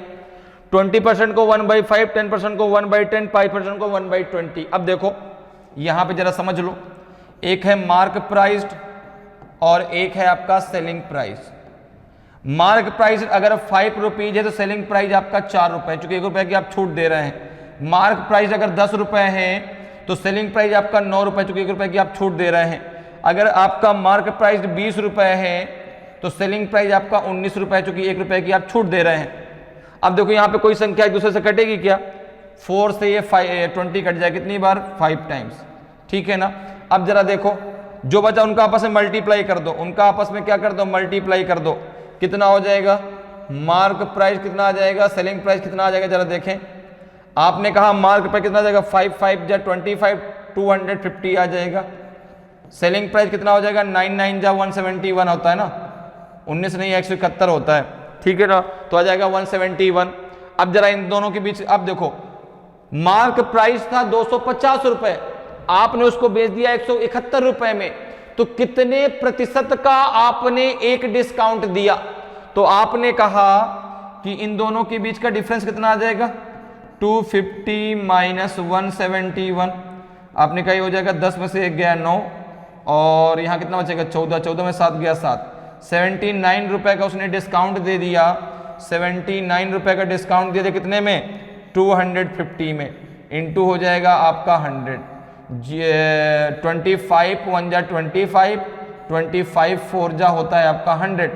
20% को 1/5, 10% को 1/10, 5% को 1/20। अब देखो यहां पे जरा समझ लो, एक है मार्क प्राइस्ड और एक है आपका सेलिंग प्राइस। मार्क प्राइस अगर 5 रुपीज है तो सेलिंग प्राइस आपका 4 रुपए, चूंकि 1 रुपए की आप छूट दे रहे हैं। मार्क प्राइस अगर 10 रुपए है तो सेलिंग प्राइस आपका 9 रुपए, चूंकि 1 रुपए की आप छूट दे रहे हैं। अगर आपका मार्क प्राइस 20 रुपए है तो सेलिंग प्राइस आपका 19 रुपए, चूंकि 1 रुपए की आप छूट दे रहे हैं। अब देखो यहाँ पे कोई संख्या एक दूसरे से कटेगी क्या, 4 से ये 20 कट जाए, कितनी बार 5 टाइम्स, ठीक है ना। अब जरा देखो जो बचा उनका आपस में मल्टीप्लाई कर दो, उनका आपस में क्या कर दो, मल्टीप्लाई कर दो, कितना हो जाएगा, मार्क प्राइस कितना आ जाएगा, सेलिंग प्राइस कितना आ जाएगा, जरा देखें। आपने कहा मार्क प्राइस कितना आ जाएगा, 5 5 जा 25, 250 आ जाएगा। सेलिंग प्राइस कितना हो जाएगा, 9 9 जा 171 होता है ना, 19 नहीं 171 होता है, ठीक है ना, तो आ जाएगा 171। अब जरा इन दोनों के बीच अब देखो, मार्क प्राइस था 250 रुपए, आपने उसको बेच दिया 171 रुपए में, तो कितने प्रतिशत का आपने एक डिस्काउंट दिया। तो आपने कहा कि इन दोनों के बीच का डिफरेंस कितना आ जाएगा, 250 माइनस 171। आपने कहा हो जाएगा 10 में से 1 गया 9, और यहां कितना बचेगा 14, 14 में 7 गया 7, 79 रुपए का उसने डिस्काउंट दे दिया, 79 रुपए का डिस्काउंट दे दिया कितने में, 250 में, इनटू हो जाएगा आपका 100, 25 1 जा 25, 25 4 जा होता है आपका 100,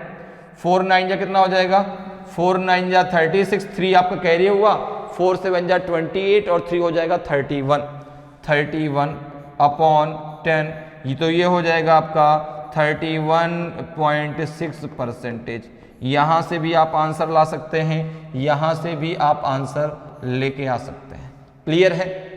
4 9 जा कितना हो जाएगा, 4 9 जा 36, 3 आपका कैरी हुआ, 4 7 जा 28, और 3 हो जाएगा 31 अपॉन 10, ये तो ये हो जाएगा आपका 31.6%। यहां से भी आप आंसर ला सकते हैं, यहां से भी आप आंसर लेके आ सकते हैं। क्लियर है,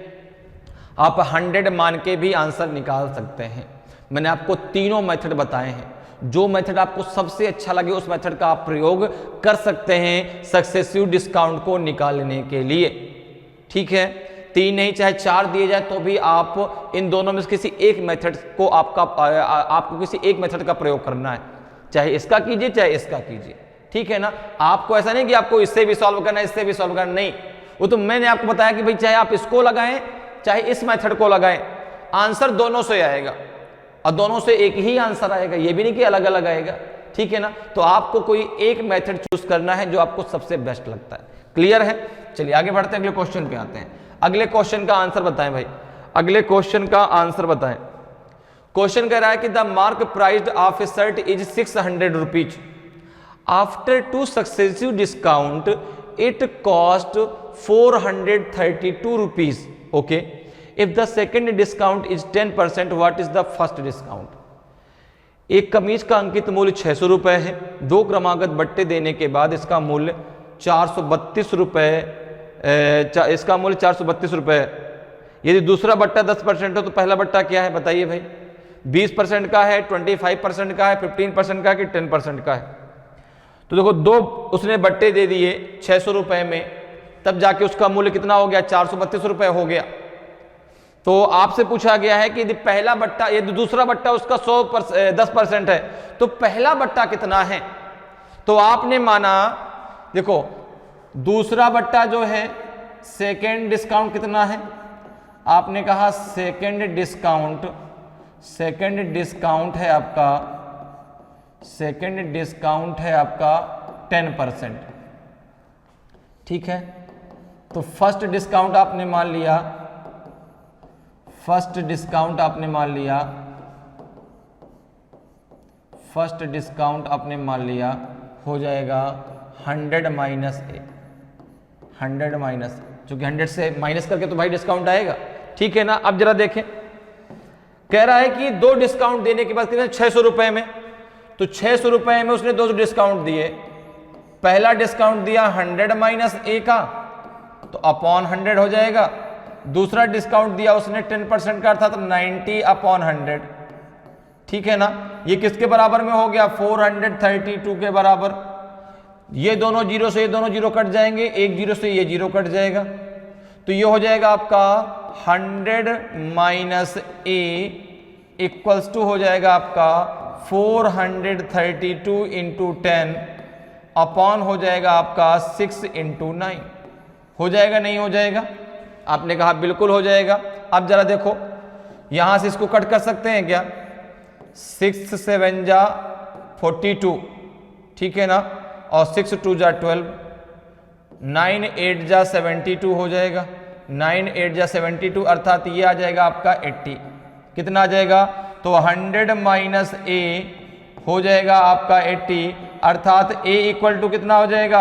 आप 100 मान के भी आंसर निकाल सकते हैं। मैंने आपको तीनों मेथड बताए हैं, जो मेथड आपको सबसे अच्छा लगे उस मेथड का आप प्रयोग कर सकते हैं सक्सेसिव डिस्काउंट को निकालने के लिए, ठीक है। 3 नहीं चाहे 4 दिए जाए तो भी आप इन दोनों में से किसी एक मेथड को आपको किसी एक मेथड का प्रयोग करना है, चाहे इसका कीजिए चाहे इसका कीजिए, ठीक है ना। आपको ऐसा नहीं कि आपको इससे भी सॉल्व करना है इससे भी सॉल्व करना, नहीं, वो तो मैंने आपको बताया कि भाई चाहे आप इसको लगाएं चाहे इस मेथड को लगाएं, आंसर दोनों से आएगा, और दोनों से एक ही आंसर आएगा, ये भी नहीं कि अलग अलग आएगा, ठीक है ना। तो आपको कोई एक मेथड चूज करना है जो आपको सबसे बेस्ट लगता है। क्लियर है, चलिए आगे बढ़ते हैं, अगले क्वेश्चन पे आते हैं। अगले क्वेश्चन का आंसर बताएं भाई, अगले क्वेश्चन का आंसर बताएं। क्वेश्चन कह रहा है कि the mark price of A shirt is 600 rupees, after 2 successive discount it cost 432 rupees, okay. If the second discount is 10%, what is the first discount. एक कमीज का अंकित मूल्य 600 रुपए है, 2 क्रमागत बट्टे देने के बाद इसका मूल्य 432 रुपए, इसका मूल्य 432 रुपए है। यदि दूसरा बट्टा 10% हो तो पहला बट्टा क्या है बताइए भाई, 20% का है, 25% का है, 15% का है कि 10% का है। तो देखो 2 उसने बट्टे दे दिए 600 रुपए में, तब जाके उसका मूल्य कितना हो गया, 432 रुपए हो गया। तो आपसे पूछा गया है कि यदि पहला बट्टा, यदि दूसरा बट्टा उसका 10% है तो पहला बट्टा कितना है। तो आपने माना, देखो दूसरा बट्टा जो है सेकेंड डिस्काउंट कितना है, आपने कहा सेकेंड डिस्काउंट है आपका, सेकेंड डिस्काउंट है आपका 10%, ठीक है। तो फर्स्ट डिस्काउंट आपने मान लिया, फर्स्ट डिस्काउंट आपने मान लिया, फर्स्ट डिस्काउंट आपने मान लिया हो जाएगा 100 माइनस ए, 100 माइनस, चूंकि 100 से माइनस करके तो भाई डिस्काउंट आएगा, ठीक है ना। अब जरा देखें, कह रहा है कि दो डिस्काउंट देने के बाद कितने 600 रुपए में, तो 600 रुपए में उसने 2 डिस्काउंट दिए। पहला डिस्काउंट दिया 100 माइनस ए का, तो अपॉन 100 हो जाएगा। दूसरा डिस्काउंट दिया उसने 10% का, अर्थात 90 अपॉन 100, ठीक है ना। ये किसके बराबर में हो गया, 432 के बराबर। ये दोनों जीरो से ये दोनों जीरो कट जाएंगे, एक जीरो से ये जीरो कट जाएगा, तो ये हो जाएगा आपका 100 माइनस ए इक्वल्स टू हो जाएगा आपका 432 इंटू 10 अपॉन हो जाएगा आपका 6 इंटू 9। हो जाएगा नहीं हो जाएगा, आपने कहा बिल्कुल हो जाएगा। अब जरा देखो, यहां से इसको कट कर सकते हैं क्या, 6 7 जा 42, ठीक है ना, और 6 2 जा 12, 9 8 जा 72 हो जाएगा, 9 8 जा 72, अर्थात ये आ जाएगा आपका 80। कितना आ जाएगा, तो 100 माइनस ए हो जाएगा आपका 80, अर्थात ए इक्वल टू कितना हो जाएगा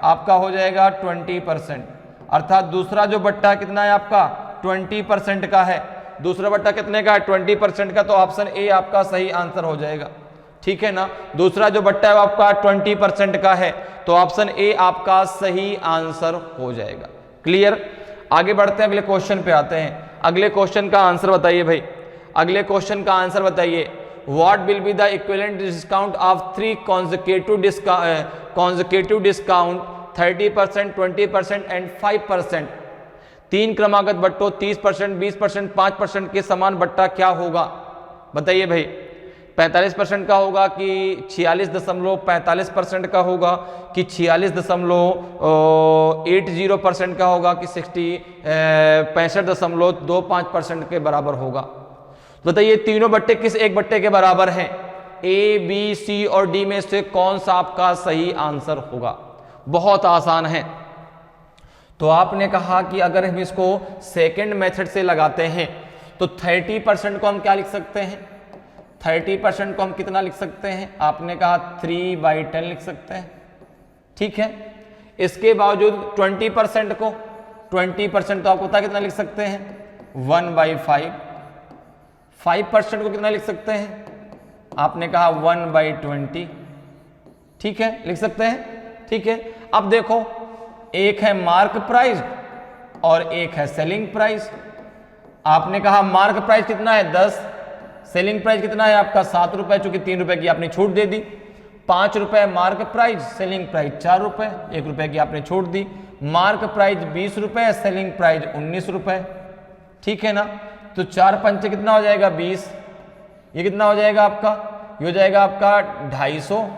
आपका, हो जाएगा 20%, अर्थात दूसरा जो बट्टा कितना है आपका 20% का है। दूसरा बट्टा कितने का है, 20% का, तो ऑप्शन ए आपका सही आंसर हो जाएगा, ठीक है ना। दूसरा जो बट्टा है वो आपका 20% का है, तो ऑप्शन ए आपका सही आंसर हो जाएगा। क्लियर। आगे बढ़ते हैं, अगले क्वेश्चन पे आते हैं। अगले क्वेश्चन का आंसर बताइए भाई, अगले क्वेश्चन का आंसर बताइए। What will be the equivalent discount of 3 consecutive discount 30%, 20% and 5%। 3 क्रमागत बट्टों 30%, 20%, 5% के समान बट्टा क्या होगा, बताइए भाई। 45% का होगा कि 46.45% का होगा कि 46.80% का होगा कि 65.25% के बराबर होगा। बताइए तीनों बट्टे किस एक बट्टे के बराबर हैं, ए बी सी और डी में से कौन सा आपका सही आंसर होगा। बहुत आसान है। तो आपने कहा कि अगर हम इसको सेकंड मेथड से लगाते हैं तो 30% को हम क्या लिख सकते हैं, 30% को हम कितना लिख सकते हैं, आपने कहा 3/10 लिख सकते हैं, ठीक है। इसके बावजूद 20% को, 20% तो आपको पता कितना लिख सकते हैं 1/5। 5% को कितना लिख सकते हैं, आपने कहा 1/20, ठीक है, लिख सकते हैं, ठीक है। अब देखो, एक है मार्क प्राइस और एक है सेलिंग प्राइस। आपने कहा मार्क प्राइस कितना है 10, सेलिंग प्राइस कितना है आपका 7 रुपए, चूंकि 3 रुपए की आपने छूट दे दी। 5 रुपए मार्क प्राइस, सेलिंग प्राइस 4 रुपए, 1 रुपए की आपने छूट दी। मार्क प्राइस 20 रुपए, सेलिंग प्राइस 19 रुपए, ठीक है ना। तो 4 पंचे कितना हो जाएगा 20, ये कितना हो जाएगा आपका, ये हो जाएगा आपका 250,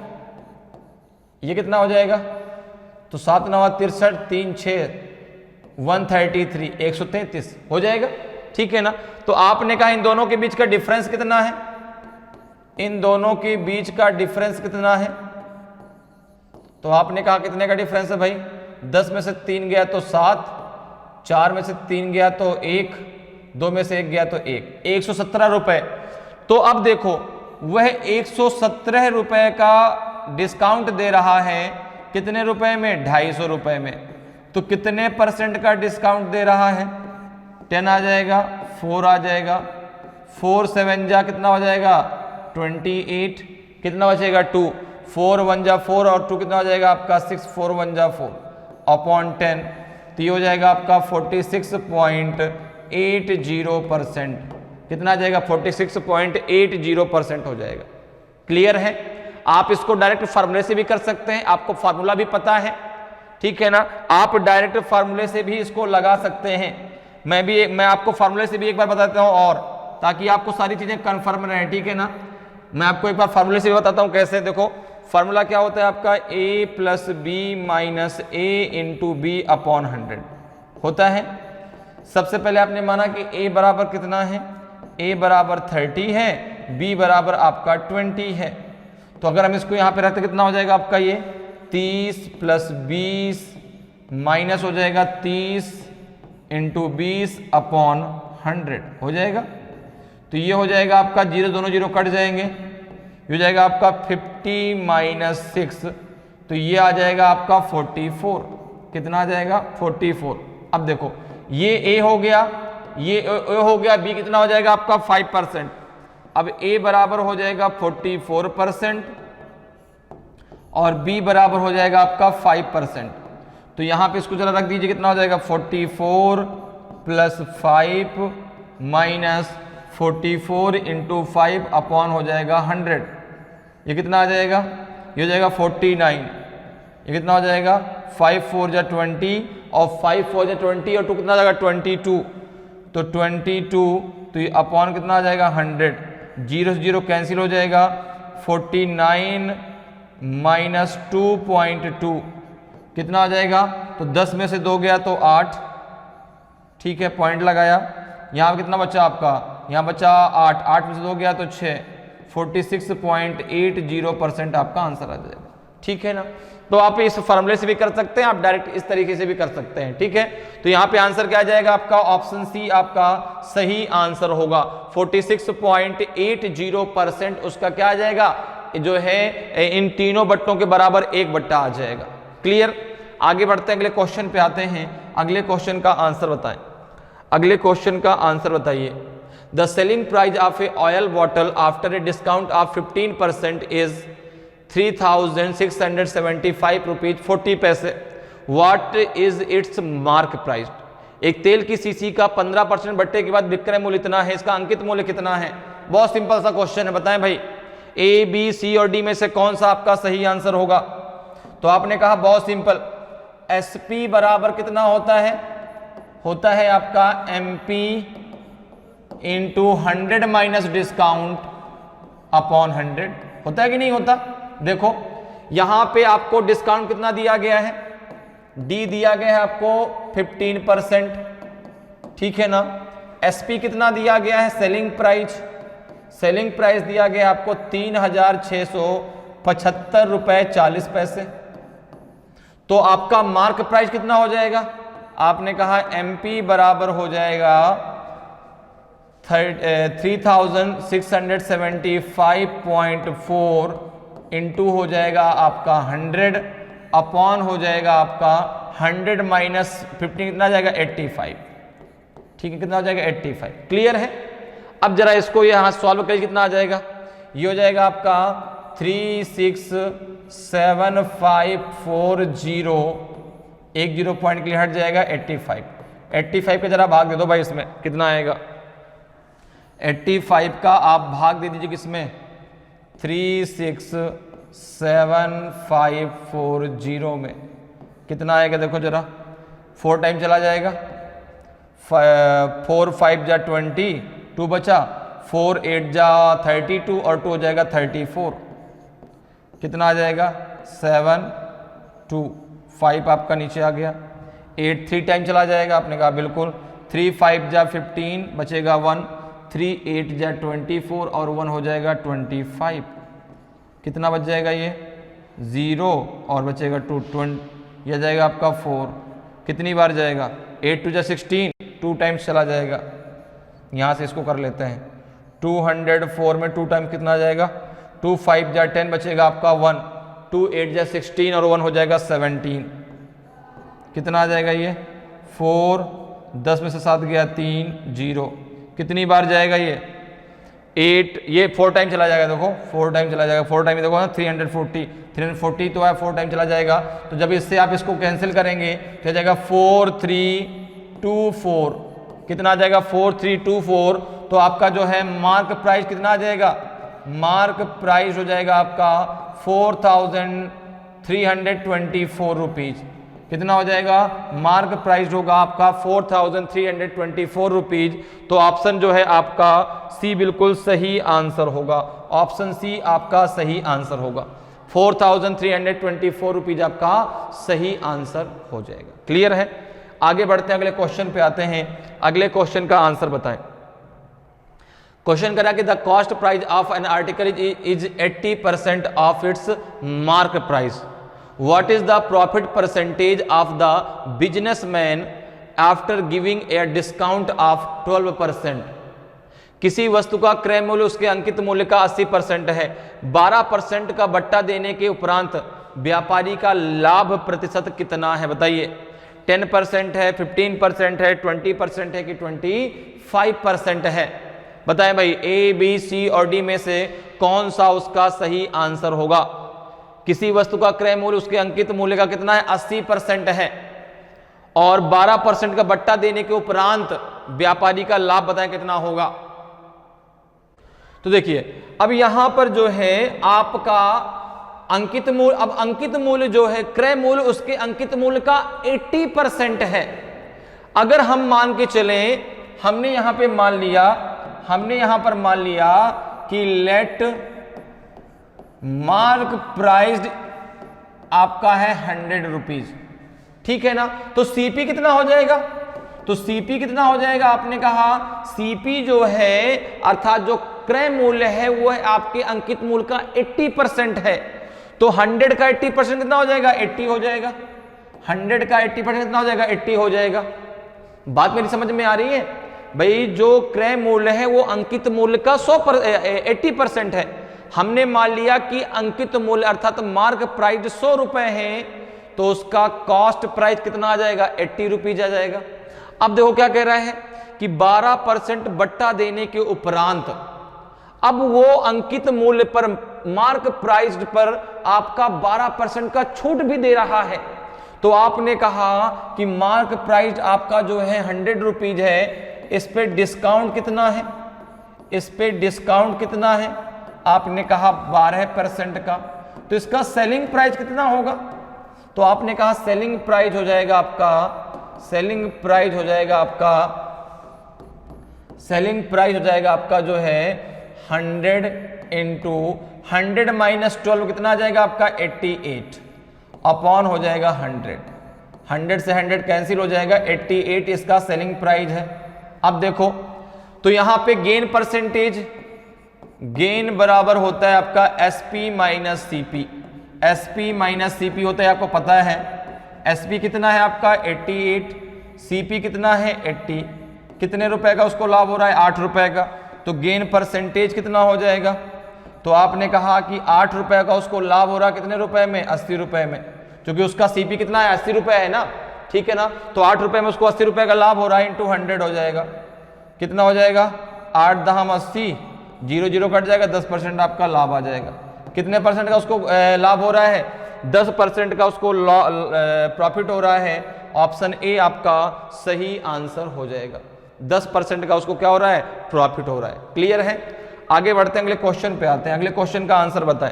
ये कितना हो जाएगा, तो 7 9 63, 3 6 133, 133 हो जाएगा, ठीक है ना। तो आपने कहा इन दोनों के बीच का डिफरेंस कितना है, इन दोनों के बीच का डिफरेंस कितना है, तो आपने कहा कितने का डिफरेंस है भाई, 10 में से 3 गया तो 7, 4 में से 3 गया तो 1, 2 में से 1 गया तो 1, 117 रुपए। तो अब देखो वह 117 रुपए का डिस्काउंट दे रहा है कितने रुपए में, 250 रुपए में। तो कितने % का डिस्काउंट दे रहा है, 10 आ जाएगा, 4 आ जाएगा, 4 7 जा कितना हो जाएगा 28, कितना बचेगा 2, 4 1 जा 4 और 2 कितना हो जाएगा आपका 6, 4 1 जा 4 अपॉन 10, तो ये हो जाएगा आपका 46.80%। कितना आ जाएगा 46.80% हो जाएगा। क्लियर है। आप इसको डायरेक्ट फार्मूले से भी कर सकते हैं, आपको फार्मूला भी पता है, ठीक है ना। आप डायरेक्ट फार्मूले से भी इसको लगा सकते हैं। मैं आपको फार्मूले से भी एक बार बताता हूं, और ताकि आपको सारी चीजें कंफर्म रहे, ठीक है ना। मैं आपको एक बार फार्मूले से भी बताता हूं कैसे। देखो फार्मूला क्या होता है आपका, a plus B minus A into B upon 100 होता है। सबसे पहले आपने माना कि a बराबर कितना है, a बराबर 30 है, b बराबर आपका 20 है। तो अगर हम इसको यहाँ पे रखते कितना हो जाएगा आपका, ये 30 प्लस 20 माइनस हो जाएगा 30 इंटू 20 अपॉन 100 हो जाएगा। तो ये हो जाएगा आपका जीरो, दोनों जीरो कट जाएंगे, ये हो जाएगा आपका 50 माइनस 6, तो ये आ जाएगा आपका 44। कितना आ जाएगा, 44। अब देखो ये a हो गया, ये a हो गया, b कितना हो जाएगा आपका 5%। अब a बराबर हो जाएगा 44% और b बराबर हो जाएगा आपका 5%। तो यहां पे इसको जरा रख दीजिए, कितना हो जाएगा 44 प्लस 5 माइनस 44 इंटू 5 अपॉन हो जाएगा 100। ये कितना आ जाएगा, ये हो जाएगा 49। ये कितना हो जाएगा 5 4 जा 20 और 5 4 जा 20 और 2 कितना आ जाएगा 22। तो 22, तो ये अपॉन कितना आ जाएगा 100, जीरो से जीरो कैंसिल हो जाएगा, 49 माइनस 2.2 कितना आ जाएगा, तो 10 में से 2 गया तो 8, ठीक है, पॉइंट लगाया। यहाँ कितना बचा आपका, यहाँ बचा 8, 8 में से 2 गया तो 6, 46.80% आपका आंसर आ जाएगा, ठीक है ना। तो आप इस फॉर्मूले से भी कर सकते हैं, आप डायरेक्ट इस तरीके से भी कर सकते हैं, ठीक है। तो यहाँ पे आंसर क्या आ जाएगा आपका, ऑप्शन सी आपका सही आंसर होगा। 46.80% उसका क्या आ जाएगा, जो है इन तीनों बट्टों के बराबर 1 बट्टा आ जाएगा। क्लियर, आगे बढ़ते हैं, अगले क्वेश्चन पे आते हैं। अगले क्वेश्चन का आंसर बताएं, अगले क्वेश्चन का आंसर बताइए। The selling price of A oil bottle after a discount of 15% is 3675 rupees 40 पैसे। What is it's mark price. एक तेल की सीसी का 15% बट्टे के बाद विक्रय मूल्य इतना है, इसका अंकित मूल्य कितना है। बहुत सिंपल सा क्वेश्चन है, बताएं भाई ए बी सी और डी में से कौन सा आपका सही आंसर होगा। तो आपने कहा बहुत सिंपल, एसपी बराबर कितना होता है आपका MP into 100 minus discount upon 100 होता है कि नहीं होता। देखो यहां पे आपको डिस्काउंट कितना दिया गया है, डी दिया गया है आपको 15%, ठीक है ना। एसपी कितना दिया गया है, सेलिंग प्राइस दिया गया आपको 3675 रुपए 40 पैसे। तो आपका मार्क प्राइस कितना हो जाएगा, आपने कहा एमपी बराबर हो जाएगा 3675.4 इंटू हो जाएगा आपका 100 अपॉन हो जाएगा आपका 100 माइनस 15 कितना आ जाएगा 85, ठीक है, कितना हो जाएगा 85। क्लियर है। अब जरा इसको यहां सॉल्व करिए, कितना आ जाएगा, ये हो जाएगा आपका 367,540, एक 0 पॉइंट के लिए हट जाएगा 85 का जरा भाग दे दो भाई, इसमें कितना आएगा 85 का आप भाग दे दीजिए किसमें 367,540 में कितना आएगा, देखो जरा 4 टाइम चला जाएगा, 4 5 जा 20, 2 बचा, 4 8 जा 32 और 2 हो जाएगा 34, कितना आ जाएगा 7 2 5 आपका नीचे आ गया, 8 3 टाइम चला जाएगा, आपने कहा बिल्कुल, 3 5 जा 15 बचेगा 1, 3 8 जा 24 और 1 हो जाएगा 25, कितना बच जाएगा ये 0 और बचेगा 2 20, यह जाएगा आपका 4, कितनी बार जाएगा 8 2 जा 16, 2 टाइम्स चला जाएगा, यहाँ से इसको कर लेते हैं 204 में 2 टाइम कितना आ जाएगा, 2 5 जा 10 बचेगा आपका 1, 2 8 जा 16 और 1 हो जाएगा 17, कितना आ जाएगा ये 4, 10 में से 7 गया 3 0, कितनी बार जाएगा ये 8, ये 4 टाइम चला जाएगा, देखो 4 टाइम चला जाएगा, 4 टाइम देखो ना 340 तो है 4 टाइम चला जाएगा। तो जब इससे आप इसको कैंसिल करेंगे तो आ जाएगा 4324, कितना आ जाएगा 4324। तो आपका जो है मार्क प्राइस कितना आ जाएगा, मार्क प्राइस हो जाएगा आपका 4324 रुपीज, कितना हो जाएगा मार्क प्राइस होगा आपका 4324 रुपीज। तो ऑप्शन जो है आपका सी बिल्कुल सही आंसर होगा, ऑप्शन सी आपका सही आंसर होगा। 4,324 रुपीज आपका सही आंसर हो जाएगा। क्लियर है? आगे बढ़ते हैं, अगले क्वेश्चन पे आते हैं। अगले क्वेश्चन का आंसर बताएं। क्वेश्चन करा कि the cost price of an article is 80% of its mark price. What is the profit percentage of the businessman after giving a discount of 12%। किसी वस्तु का क्रय मूल्य उसके अंकित मूल्य का 80% है, 12% का बट्टा देने के उपरांत व्यापारी का लाभ प्रतिशत कितना है? बताइए, 10% है, 15% है, 20% है कि 25% है? बताएं भाई, ए, बी, सी और डी में से कौन सा उसका सही आंसर होगा? किसी वस्तु का क्रय मूल्य उसके अंकित मूल्य का कितना है? 80% है, और 12% का बट्टा देने के उपरांत व्यापारी का लाभ बताएं कितना होगा? तो देखिए, अब यहां पर जो है आपका अंकित मूल्य, अब अंकित मूल्य जो है क्रय मूल्य उसके अंकित मूल्य का 80% है। अगर हम मान के चलें, हमने यहां पर मान लिया कि लेट मार्क प्राइस्ड आपका है 100 रुपीज, ठीक है ना? तो सीपी कितना हो जाएगा? तो सीपी कितना हो जाएगा? आपने कहा सीपी जो है अर्थात जो क्रय मूल्य है वो है आपके अंकित मूल्य का 80% है। तो 100 का 80% कितना हो जाएगा? 80 हो जाएगा। 100 का 80% कितना हो जाएगा? 80 हो जाएगा। बात मेरी समझ में आ रही है भाई? जो क्रय मूल्य है वो अंकित मूल्य का 80% है। हमने मान लिया कि अंकित मूल्य अर्थात मार्क प्राइस 100 रुपए है, तो उसका कॉस्ट प्राइस कितना आ जाएगा? 80 रुपीज आ जाएगा। अब देखो क्या कह रहा है कि 12% बट्टा देने के उपरांत अब वो अंकित मूल्य पर मार्क प्राइस पर आपका 12% का छूट भी दे रहा है। तो आपने कहा कि मार्क प्राइस आपका जो है 100 रुपीज है, इस पे डिस्काउंट कितना है? इस पे डिस्काउंट कितना है? आपने कहा 12% का। तो इसका सेलिंग प्राइस कितना होगा? तो आपने कहा सेलिंग प्राइस हो जाएगा आपका, सेलिंग प्राइस हो जाएगा आपका जो है 100 इंटू 100 माइनस 12 कितना आ जाएगा आपका? 88 अपॉन हो जाएगा 100। 100 से 100 कैंसिल हो जाएगा, 88 इसका सेलिंग प्राइस है। अब देखो, तो यहां पे गेन परसेंटेज, गेन बराबर होता है आपका SP minus CP. SP minus CP होता है, आपको पता है एसपी कितना है आपका? 88, सीपी कितना है? 80। कितने रुपए का उसको लाभ हो रहा है? 8 रुपए का। तो गेन परसेंटेज कितना हो जाएगा? तो आपने कहा कि 8 रुपए का उसको लाभ हो रहा है कितने रुपए में? 80 रुपए में, क्योंकि उसका सीपी कितना है? 80 रुपए है ना, ठीक है ना? तो 8 रुपए में उसको 80 रुपए का लाभ हो रहा है, इंटू 100 हो जाएगा। कितना हो जाएगा? 8 दहम 80, 0 0 कट जाएगा, 10% आपका लाभ आ जाएगा। कितने परसेंट का उसको लाभ हो रहा है? 10% का उसको प्रॉफिट हो रहा है। ऑप्शन ए आपका सही आंसर हो जाएगा। 10% का उसको क्या हो रहा है? प्रॉफिट हो रहा है। क्लियर है? आगे बढ़ते हैं, अगले क्वेश्चन पे आते हैं। अगले क्वेश्चन का आंसर बताएं।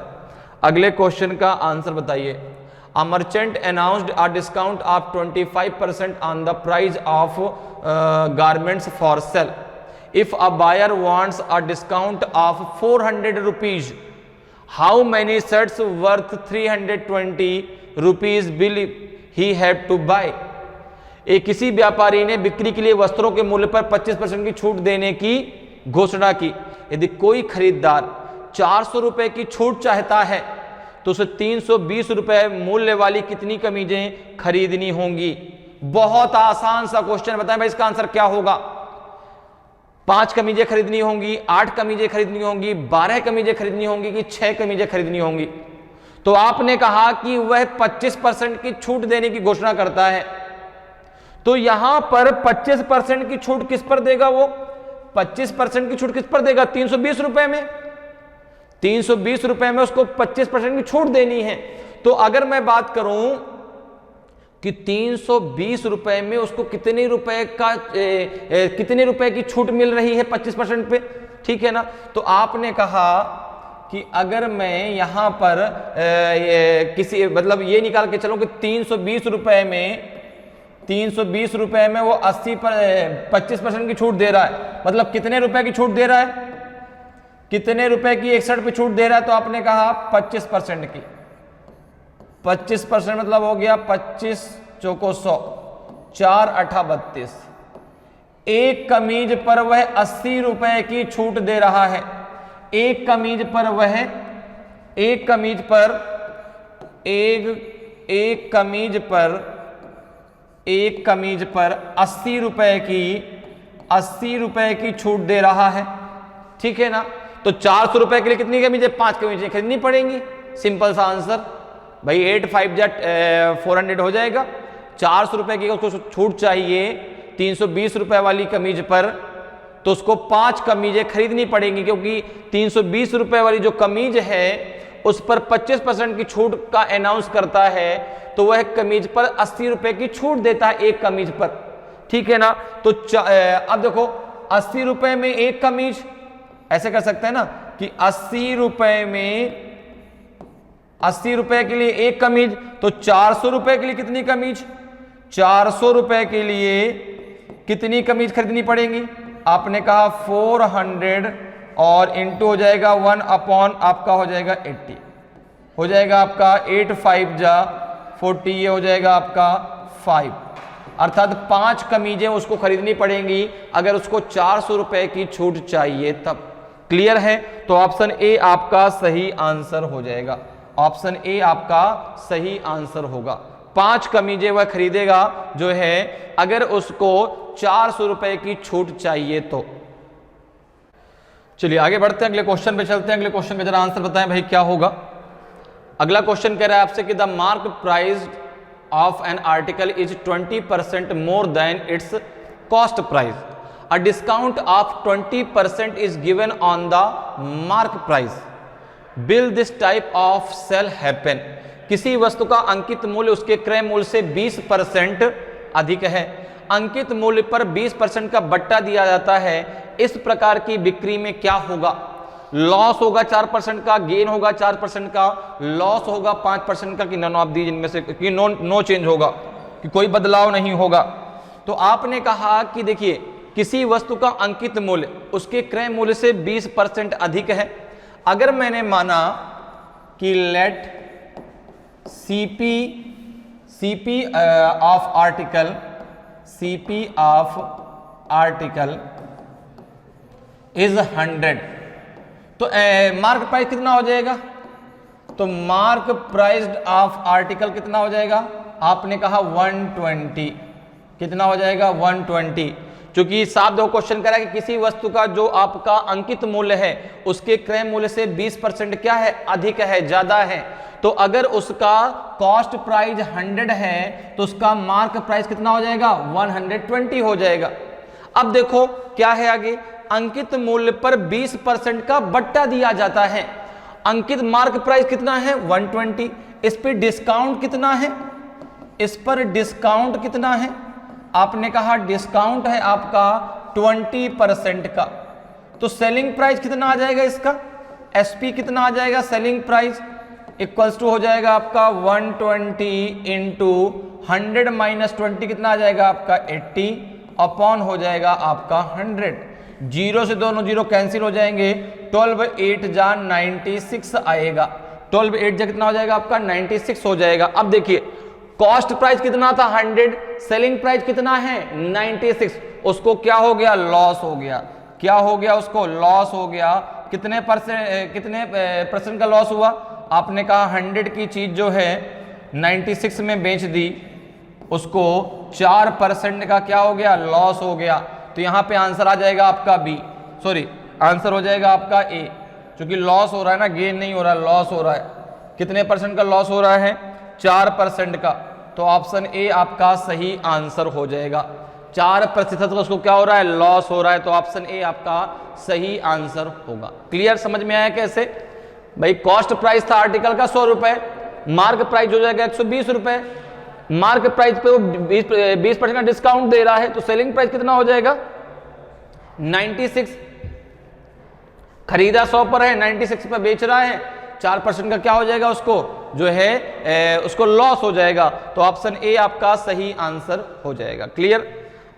अगले क्वेश्चन का आंसर बताइए। A merchant announced a discount of 25% on the price of garments for sale. If a buyer wants a discount of 400 rupees, how many shirts worth 320 rupees will he have to buy. एक किसी व्यापारी ने बिक्री के लिए वस्त्रों के मूल्य पर 25% की छूट देने की घोषणा की। यदि कोई खरीदार 400 रुपए की छूट चाहता है तो उसे 320 रुपए मूल्य वाली कितनी कमीजें खरीदनी होंगी? बहुत आसान सा क्वेश्चन, बताएं भाई इसका आंसर क्या होगा? 5 कमीजें खरीदनी होंगी, 8 कमीजें खरीदनी होंगी, 12 कमीजें खरीदनी होंगी कि 6 कमीजें खरीदनी होंगी? तो आपने कहा कि वह 25% की छूट देने की घोषणा करता है, तो यहां पर 25% की छूट किस पर देगा? वो 25% की छूट किस पर देगा? 320 रुपए में। 320 रुपए में उसको 25% की छूट देनी है। तो अगर मैं बात करूं कि 320 रुपए में उसको कितने रुपए की छूट मिल रही है 25% पे, ठीक है ना? तो आपने कहा कि अगर मैं यहां पर किसी मतलब ये निकाल के चलूं कि 320 रुपए में वो 25% की छूट दे रहा है, मतलब कितने रुपए की छूट दे रहा है? कितने रुपए की 61 पे छूट दे रहा है? तो आपने कहा 25% की। 25% मतलब हो गया 25 चौको 100, 4 8 32। एक कमीज पर वह 80 रुपए की छूट दे रहा है। एक कमीज पर वह एक कमीज पर 80 रुपए की छूट दे रहा है, ठीक है ना। तो 400 रुपए के लिए कितनी कमीजें? 5 कमीजें खरीदनी पड़ेंगी। सिंपल सा आंसर भाई, 8 5 400 हो जाएगा। 400 रुपए की उसको छूट चाहिए 320 रुपए वाली कमीज पर, तो उसको 5 कमीजें खरीदनी पड़ेंगी, क्योंकि 320 रुपए वाली जो कमीज है उस पर 25% की छूट का अनाउंस करता है, तो वह कमीज पर 80 रुपए की छूट देता है एक कमीज पर, ठीक है ना। तो अब देखो 80 रुपए में एक कमीज, ऐसे कर सकते हैं ना कि 80 रुपए के लिए एक कमीज, तो 400 रुपए के लिए कितनी कमीज? 400 रुपए के लिए कितनी कमीज खरीदनी पड़ेगी? आपने कहा 400 और इंटू हो जाएगा 1 अपॉन आपका हो जाएगा 80, हो जाएगा आपका 8 5 जा 40, ये हो जाएगा आपका 5, अर्थात 5 कमीजें उसको खरीदनी पड़ेंगी अगर उसको 400 रुपए की छूट चाहिए तब। क्लियर है? तो ऑप्शन ए आपका सही आंसर हो जाएगा। ऑप्शन ए आपका सही आंसर होगा। 5 कमीजें वह खरीदेगा जो है अगर उसको 400 रुपए की छूट चाहिए तो। चलिए आगे बढ़ते हैं, अगले क्वेश्चन पे चलते हैं। अगले क्वेश्चन का जरा आंसर बताएं भाई क्या होगा। अगला क्वेश्चन कह रहा है आपसे कि the mark price of an article is 20% more than its cost price. A discount of 20% is given on the mark price. Will this type of sale happen. किसी वस्तु का अंकित मूल्य उसके क्रय मूल्य से 20% अधिक है, अंकित मूल्य पर 20% का बट्टा दिया जाता है, इस प्रकार की बिक्री में क्या होगा? लॉस होगा 4% का, गेन होगा 4% का, लॉस होगा 5% का, कि नन ऑफ दीज इनमें से कि नो चेंज होगा, कि कोई बदलाव नहीं होगा। तो आपने कहा कि देखिए किसी वस्तु का अंकित मूल्य उसके क्रय मूल्य से 20% अधिक है। अगर मैंने माना कि let CP of article is 100, तो मार्क प्राइस कितना हो जाएगा? तो मार्क प्राइस ऑफ आर्टिकल कितना हो जाएगा? आपने कहा 120, कितना हो जाएगा? 120। चूंकि साफ दो क्वेश्चन कह रहा है कि किसी वस्तु का जो आपका अंकित मूल्य है उसके क्रय मूल्य से 20% क्या है? अधिक है, ज्यादा है। तो अगर उसका कॉस्ट प्राइस 100 है तो उसका मार्क प्राइस कितना हो जाएगा? 120 हो जाएगा। अब देखो क्या है आगे, अंकित मूल्य पर 20% का बट्टा दिया जाता है। अंकित मार्क प्राइस कितना है? 120। इस पर डिस्काउंट कितना है? इस पर डिस्काउंट कितना है? आपने कहा डिस्काउंट है आपका 20% का, तो सेलिंग प्राइस कितना आ जाएगा इसका? एसपी कितना आ जाएगा? सेलिंग प्राइस इक्वल्स टू हो जाएगा आपका 120 इंटू 100 माइनस 20 कितना आ जाएगा आपका? 80 अपॉन हो जाएगा आपका 100। जीरो से दोनों जीरो कैंसिल हो जाएंगे, 12 8 जा 96 आएगा। 12 8 जा कितना हो जाएगा आपका? 96 हो जाएगा। अब देखिए कॉस्ट प्राइस कितना था? 100, सेलिंग प्राइस कितना है? 96। उसको क्या हो गया? लॉस हो गया। क्या हो गया? उसको लॉस हो गया। कितने परसेंट का लॉस हुआ? आपने कहा 100 की चीज जो है 96 में बेच दी, उसको 4% का क्या हो गया? लॉस हो गया। तो यहां पे आंसर आ जाएगा आपका बी, सॉरी आंसर हो जाएगा आपका ए, क्योंकि लॉस हो रहा है ना, गेन नहीं हो रहा है, लॉस हो रहा है। कितने परसेंट का लॉस हो रहा है? 4% का। तो ऑप्शन ए आपका सही आंसर हो जाएगा। 4% का उसको क्या हो रहा है? लॉस हो रहा है। तो ऑप्शन ए आपका सही आंसर होगा। क्लियर? समझ में आया कैसे? भाई कॉस्ट प्राइस था आर्टिकल का 100 रुपए, मार्क प्राइस हो जाएगा 120 रुपए। मार्क प्राइस पे वो 20% का डिस्काउंट दे रहा है, तो सेलिंग प्राइस कितना हो जाएगा? 96। खरीदा 100 पर है, 96 पर बेच रहा है, 4% का क्या हो जाएगा? उसको जो है उसको लॉस हो जाएगा। तो ऑप्शन ए आपका सही आंसर हो जाएगा। क्लियर?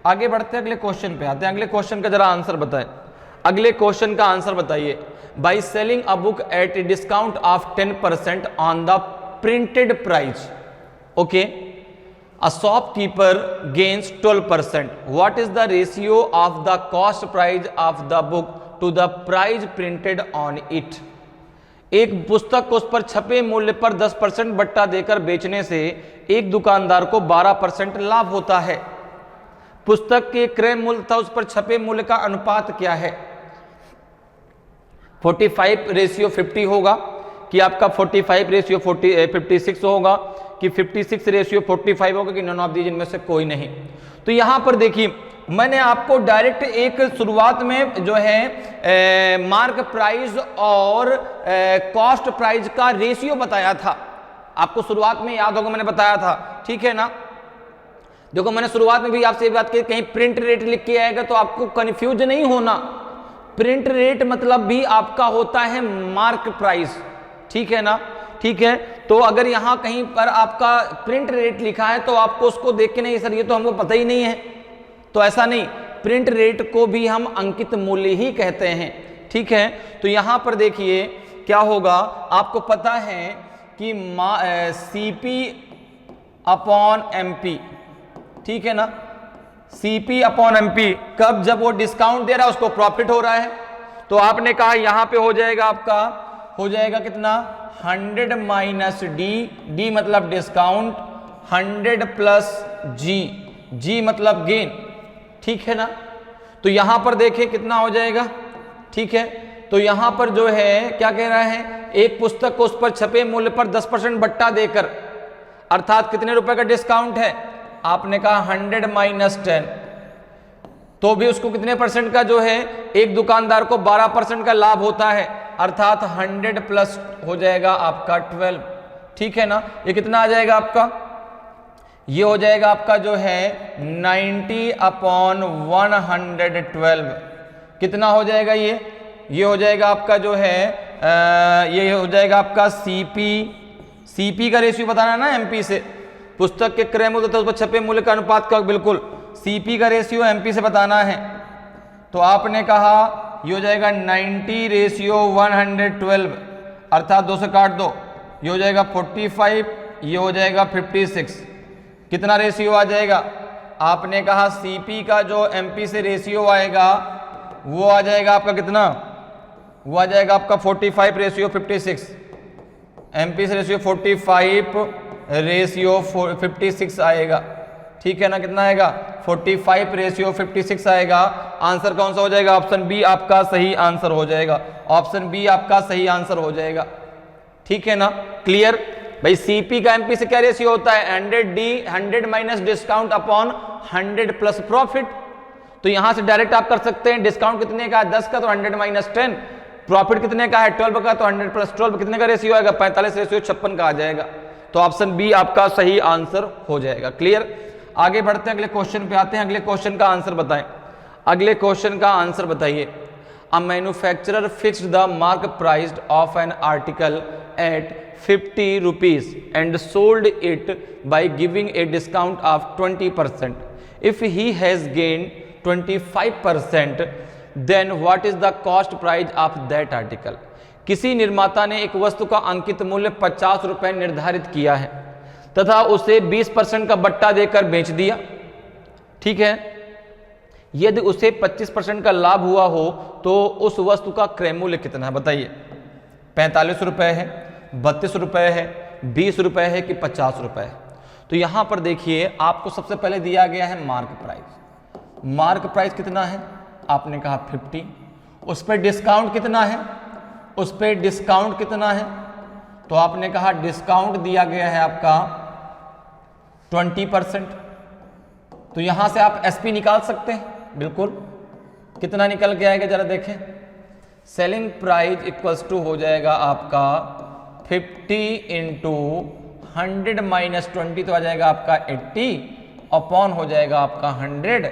आगे बढ़ते हैं, अगले क्वेश्चन पे आते हैं। अगले क्वेश्चन का जरा आंसर बताएं। अगले क्वेश्चन का आंसर बताइए। By selling a book at discount of 10% on the printed price. Okay, a shopkeeper gains 12%. What is the ratio of the cost price of the book to the price printed on it? एक पुस्तक को उस पर छपे मूल्य पर 10% बट्टा देकर बेचने से एक दुकानदार को 12% लाभ होता है। पुस्तक के क्रय मूल्य तथा उस पर छपे मूल्य का अनुपात क्या है? 45:50 होगा कि आपका 45:56 होगा कि 56:45 होगा कि नॉन ऑफ दीज इनमें से कोई नहीं। तो यहां पर देखिए मैंने आपको डायरेक्ट एक शुरुआत में जो है मार्क प्राइस और कॉस्ट प्राइस का रेशियो बताया था। आपको शुरुआत में याद होगा मैंने बताया था, ठीक है ना। देखो मैंने शुरुआत में भी आपसे ये बात की, कहीं प्रिंट रेट लिख के आएगा तो आपको कंफ्यूज नहीं होना। प्रिंट रेट मतलब भी आपका होता है मार्क प्राइस, ठीक है ना, ठीक है। तो अगर यहां कहीं पर आपका प्रिंट रेट लिखा है तो आपको उसको देख के नहीं सर ये तो हमको पता ही नहीं है, तो ऐसा नहीं, प्रिंट रेट को भी हम अंकित मूल्य ही कहते हैं, ठीक है। तो यहां पर देखिए क्या होगा, आपको पता है कि CP अपॉन MP, ठीक है ना, CP अपॉन MP कब, जब वो डिस्काउंट दे रहा है उसको प्रॉफिट हो रहा है। तो आपने कहा यहां पे हो जाएगा आपका, हो जाएगा कितना 100 माइनस D मतलब डिस्काउंट, 100 प्लस G मतलब गेन, ठीक है ना। तो यहां पर देखें कितना हो जाएगा, ठीक है। तो यहां पर जो है क्या कह रहा है, एक पुस्तक को उस पर छपे मूल्य पर 10% बट्टा देकर, अर्थात कितने रुपए का डिस्काउंट है, आपने कहा 100 माइनस 10, तो भी उसको कितने परसेंट का जो है, एक दुकानदार को 12% का लाभ होता है, अर्थात 100 प्लस हो जाएगा आपका 12, ठीक है ना। ये कितना आ जाएगा आपका, ये हो जाएगा आपका जो है 90 अपॉन 112, कितना हो जाएगा ये हो जाएगा आपका जो है ये हो जाएगा आपका CP का रेशियो बताना है ना MP से, पुस्तक के क्रय मूल्य तथा उस पर छपे मूल्य का अनुपात का, बिल्कुल CP का रेशियो MP से बताना है। तो आपने कहा ये हो जाएगा 90:112, अर्थात 2 से काट दो, ये हो जाएगा 45, ये हो जाएगा 56, कितना रेशियो आ जाएगा, आपने कहा CP का जो MP से रेशियो आएगा वो आ जाएगा आपका कितना, वो आ जाएगा आपका 45:56, MP से रेशियो 45:56 आएगा, ठीक है ना। कितना आएगा 45:56 आएगा। आंसर कौन सा हो जाएगा, ऑप्शन बी आपका सही आंसर हो जाएगा, ऑप्शन बी आपका सही आंसर हो जाएगा, ठीक है ना। क्लियर भाई, CP का MP से क्या रेशियो होता है, 100 minus discount upon 100 plus profit. तो यहां से डायरेक्ट आप कर सकते हैं, डिस्काउंट कितने का है 10 का, तो 100 माइनस 10, प्रॉफिट कितने का है 12 का, तो 100 प्लस 12 कितने का रेशियो आएगा, 45:56 का आ जाएगा। तो ऑप्शन बी आपका सही आंसर हो जाएगा। क्लियर, आगे बढ़ते हैं, अगले क्वेश्चन पे आते हैं। अगले क्वेश्चन का आंसर बताएं, अगले क्वेश्चन का आंसर बताइए। A manufacturer fixed the mark price of an article at 50 rupees and sold it by giving a discount of 20%. If he has gained 25%, then what is the cost price of that article? किसी निर्माता ने एक वस्तु का अंकित मूल्य 50 रुपए निर्धारित किया है तथा उसे 20% का बट्टा देकर बेच दिया, ठीक है। यदि उसे 25% का लाभ हुआ हो तो उस वस्तु का क्रय मूल्य कितना है, बताइए। 45 रुपए है, 32 रुपए है, 20 रुपए है कि 50 रुपए है। तो यहां पर देखिए आपको सबसे पहले दिया गया है मार्क प्राइस। मार्क प्राइस कितना है, आपने कहा 50, उस पर डिस्काउंट कितना है, उस पर डिस्काउंट कितना है, तो आपने कहा डिस्काउंट दिया गया है आपका 20%। तो यहां से आप SP निकाल सकते हैं, बिल्कुल। कितना निकल के आएगा जरा देखें, सेलिंग प्राइस इक्वल्स टू हो जाएगा आपका 50 इंटू 100 माइनस 20, तो आ जाएगा आपका 80 अपॉन हो जाएगा आपका 100,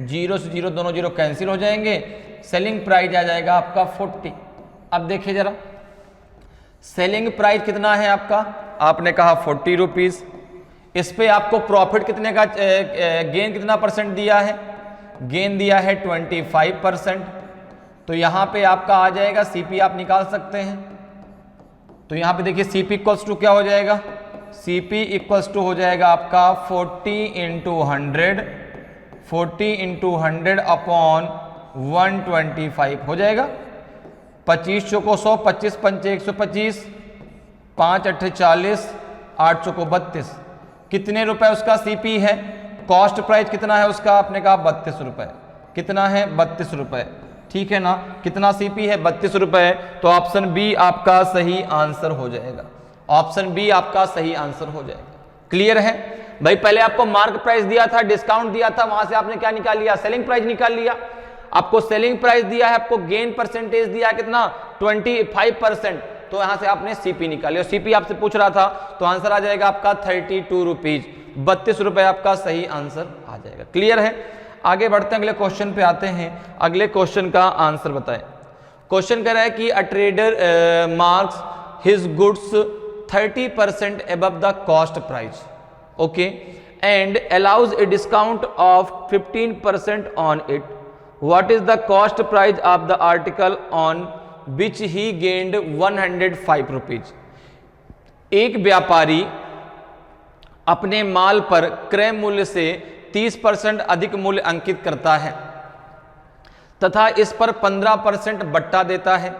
0 से 0 दोनों 0 कैंसिल हो जाएंगे, सेलिंग प्राइस आ जाएगा आपका 40। अब देखिए जरा, सेलिंग प्राइस कितना है आपका, आपने कहा 40 रुपीज, इस पे आपको प्रॉफिट कितने का, गेन कितना परसेंट दिया है, गेन दिया है 25%। तो यहां पे आपका आ जाएगा CP, आप निकाल सकते हैं, तो यहां पे देखिए CP इक्वल्स टू क्या हो जाएगा, CP इक्वल्स टू हो जाएगा आपका 40 इंटू 100 अपॉन 125 हो जाएगा। 25 चौको 100, 25 पंचे 125, 5 अट्ठे 40, 8 चौको 32। कितने रुपए उसका CP है, कॉस्ट प्राइस कितना है उसका, आपने कहा 32 रुपए। कितना है, 32 रुपए, ठीक है ना। कितना CP है, 32 रुपए। तो ऑप्शन बी आपका सही आंसर हो जाएगा। ऑप्शन बी आपका सही आंसर हो जाएगा। क्लियर है भाई। पहले आपको मार्क प्राइस दिया था, डिस्काउंट दिया था, वहां से आपने क्या निकाल लिया, सेलिंग प्राइस निकाल लिया। आपको सेलिंग प्राइस दिया है, आपको गेन परसेंटेज दिया है कितना, 25%। तो यहां से आपने CP निकाली और CP आपसे पूछ रहा था, तो आंसर आ जाएगा आपका 32 रुपीज, 32 रुपए आपका सही आंसर आ जाएगा। क्लियर है। आगे बढ़ते हैं, अगले क्वेश्चन पे आते हैं। अगले क्वेश्चन का आंसर बताएं। क्वेश्चन कह रहा है कि a trader marks his goods 30% above the cost price, okay, and allows a discount of 15% on it. What is the cost price of the article on which he gained 105 rupees? एक व्यापारी अपने माल पर क्रय मूल्य से 30% अधिक मूल्य अंकित करता है तथा इस पर 15% बट्टा देता है।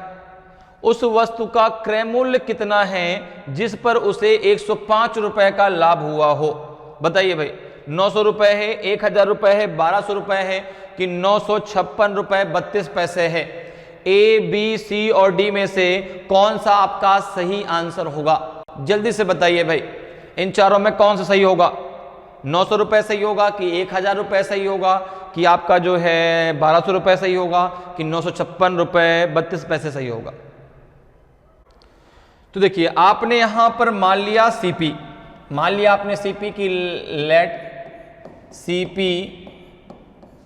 उस वस्तु का क्रय मूल्य कितना है जिस पर उसे 105 रुपए का लाभ हुआ हो। बताइए भाई, 900 रुपए है, 1000 रुपए है, 1200 रुपए है कि 956 रुपए 32 पैसे है। A, B, C और D में से कौन सा आपका सही आंसर होगा, जल्दी से बताइए भाई। इन चारों में कौन सा सही होगा, 900 रुपए सही होगा कि 1000 रुपए सही होगा कि आपका जो है 1200 रुपए सही होगा कि 956 रुपए 32 पैसे सही होगा। तो देखिए, आपने यहां पर मान लिया CP, मान लिया आपने CP की, लेट CP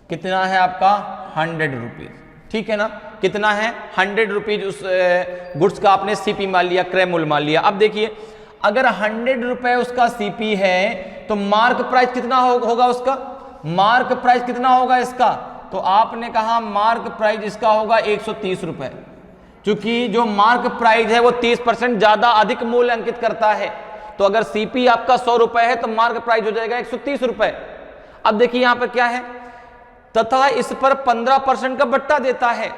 कितना है आपका 100 रुपीज, ठीक है ना। कितना है 100 रुपीज, उस गुड्स का आपने CP मान लिया, क्रय मूल्य मान लिया। अब देखिए, अगर 100 रुपए उसका CP है तो मार्क प्राइस कितना होगा उसका, मार्क प्राइस कितना होगा इसका, तो आपने कहा मार्क प्राइस इसका होगा 130 रुपए, क्योंकि जो मार्क प्राइस है वो 30% ज्यादा अधिक मूल्य अंकित करता है। तो अगर CP आपका 100 रुपए है तो मार्क प्राइस हो जाएगा 130 रुपए। अब देखिए यहां पर क्या है, तथा इस पर 15% का बट्टा देता है।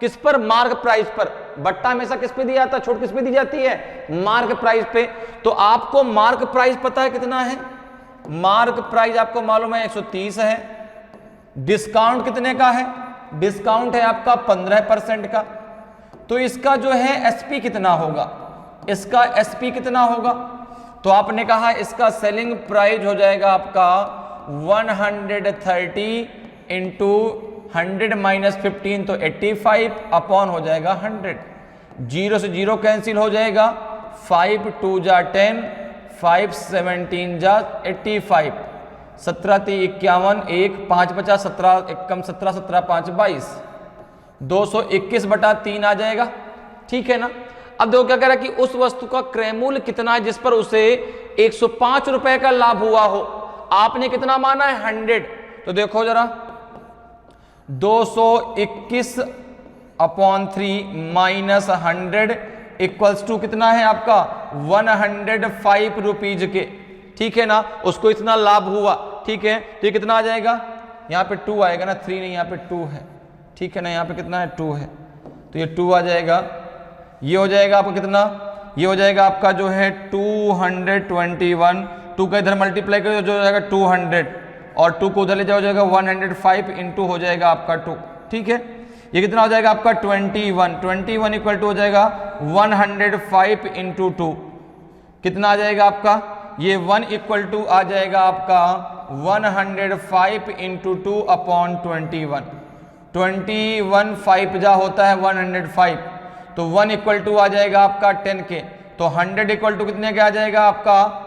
किस पर, मार्क प्राइस पर। बट्टा हमेशा किस पे दिया जाता है, छूट किस पे दी जाती है, मार्क प्राइस पे। तो आपको मार्क प्राइस पता है कितना है, मार्क प्राइस आपको मालूम है 130 है। डिस्काउंट कितने का है, डिस्काउंट है आपका 15% का। तो इसका जो है SP कितना होगा, इसका SP कितना होगा, तो आपने कहा इसका सेलिंग प्राइस हो जाएगा आपका 130 इंटू 100 माइनस 15 तो 85 अपॉन हो जाएगा 100। 0 से 0 कैंसिल हो जाएगा, 5 2 जा 10, 5 17 जा 85, 17 3 51, 1 5 50, 17 1 17, 17 5 22, 221/3 आ जाएगा, ठीक है ना। अब देखो क्या कह रहा है कि उस वस्तु का क्रय मूल्य कितना है जिस पर उसे 105 रुपए का लाभ हुआ हो। आपने कितना माना है 100, तो देखो जरा 221/3 माइनस 100 इक्वल्स टू कितना है आपका 105 रुपीज के, ठीक है ना। उसको इतना लाभ हुआ, ठीक है। तो ये कितना आ जाएगा, यहाँ पे 2 आएगा ना, 3 नहीं, यहाँ पे 2 है, ठीक है ना। यहाँ पे कितना है 2 है, तो ये 2 आ जाएगा। ये हो जाएगा आपका कितना, ये हो जाएगा आपका जो है 221, 2 का इधर मल्टीप्लाई करो जो हो जाएगा 200 और 2 को उधर ले जाओ जाएगा 105 इंटू हो जाएगा आपका 2, ठीक है। ये कितना हो जाएगा आपका 21 इक्वल टू हो जाएगा 105 इंटू 2, कितना आ जाएगा आपका, ये 1 इक्वल टू आ जाएगा आपका 105 इंटू 2 अपॉन 21 5 जा होता है 105, तो 1 इक्वल टू आ जाएगा आपका 10 के, तो 100 इक्वल टू कितने के आ जाएगा आपका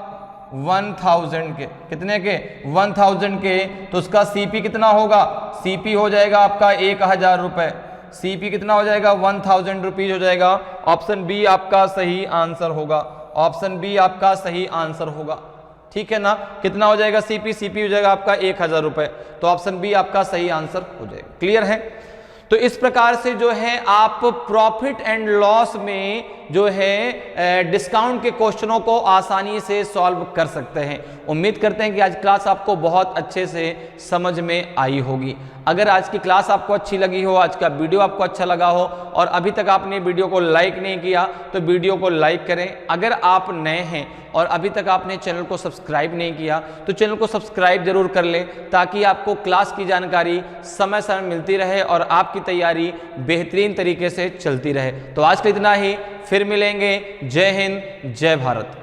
1000 के, कितने के 1000 के। तो उसका CP कितना होगा, CP हो जाएगा आपका 1000 रुपए, CP कितना हो जाएगा 1000 रुपीज हो जाएगा। ऑप्शन बी आपका सही आंसर होगा, ऑप्शन बी आपका सही आंसर होगा, ठीक है ना। कितना हो जाएगा CP हो जाएगा आपका 1000 रुपए, तो ऑप्शन बी आपका सही आंसर हो जाएगा। क्लियर है। तो इस प्रकार से जो है आप प्रॉफिट एंड लॉस में जो है डिस्काउंट के क्वेश्चनों को आसानी से सॉल्व कर सकते हैं। उम्मीद करते हैं कि आज क्लास आपको बहुत अच्छे से समझ में आई होगी। अगर आज की क्लास आपको अच्छी लगी हो, आज का वीडियो आपको अच्छा लगा हो और अभी तक आपने वीडियो को लाइक नहीं किया तो वीडियो को लाइक करें। अगर आप नए हैं और अभी तक आपने चैनल को सब्सक्राइब नहीं किया तो चैनल को सब्सक्राइब जरूर कर लें, ताकि आपको क्लास की जानकारी समय समय मिलती रहे और आपकी तैयारी बेहतरीन तरीके से चलती रहे। तो आज के इतना ही, फिर मिलेंगे। जय हिंद, जय भारत।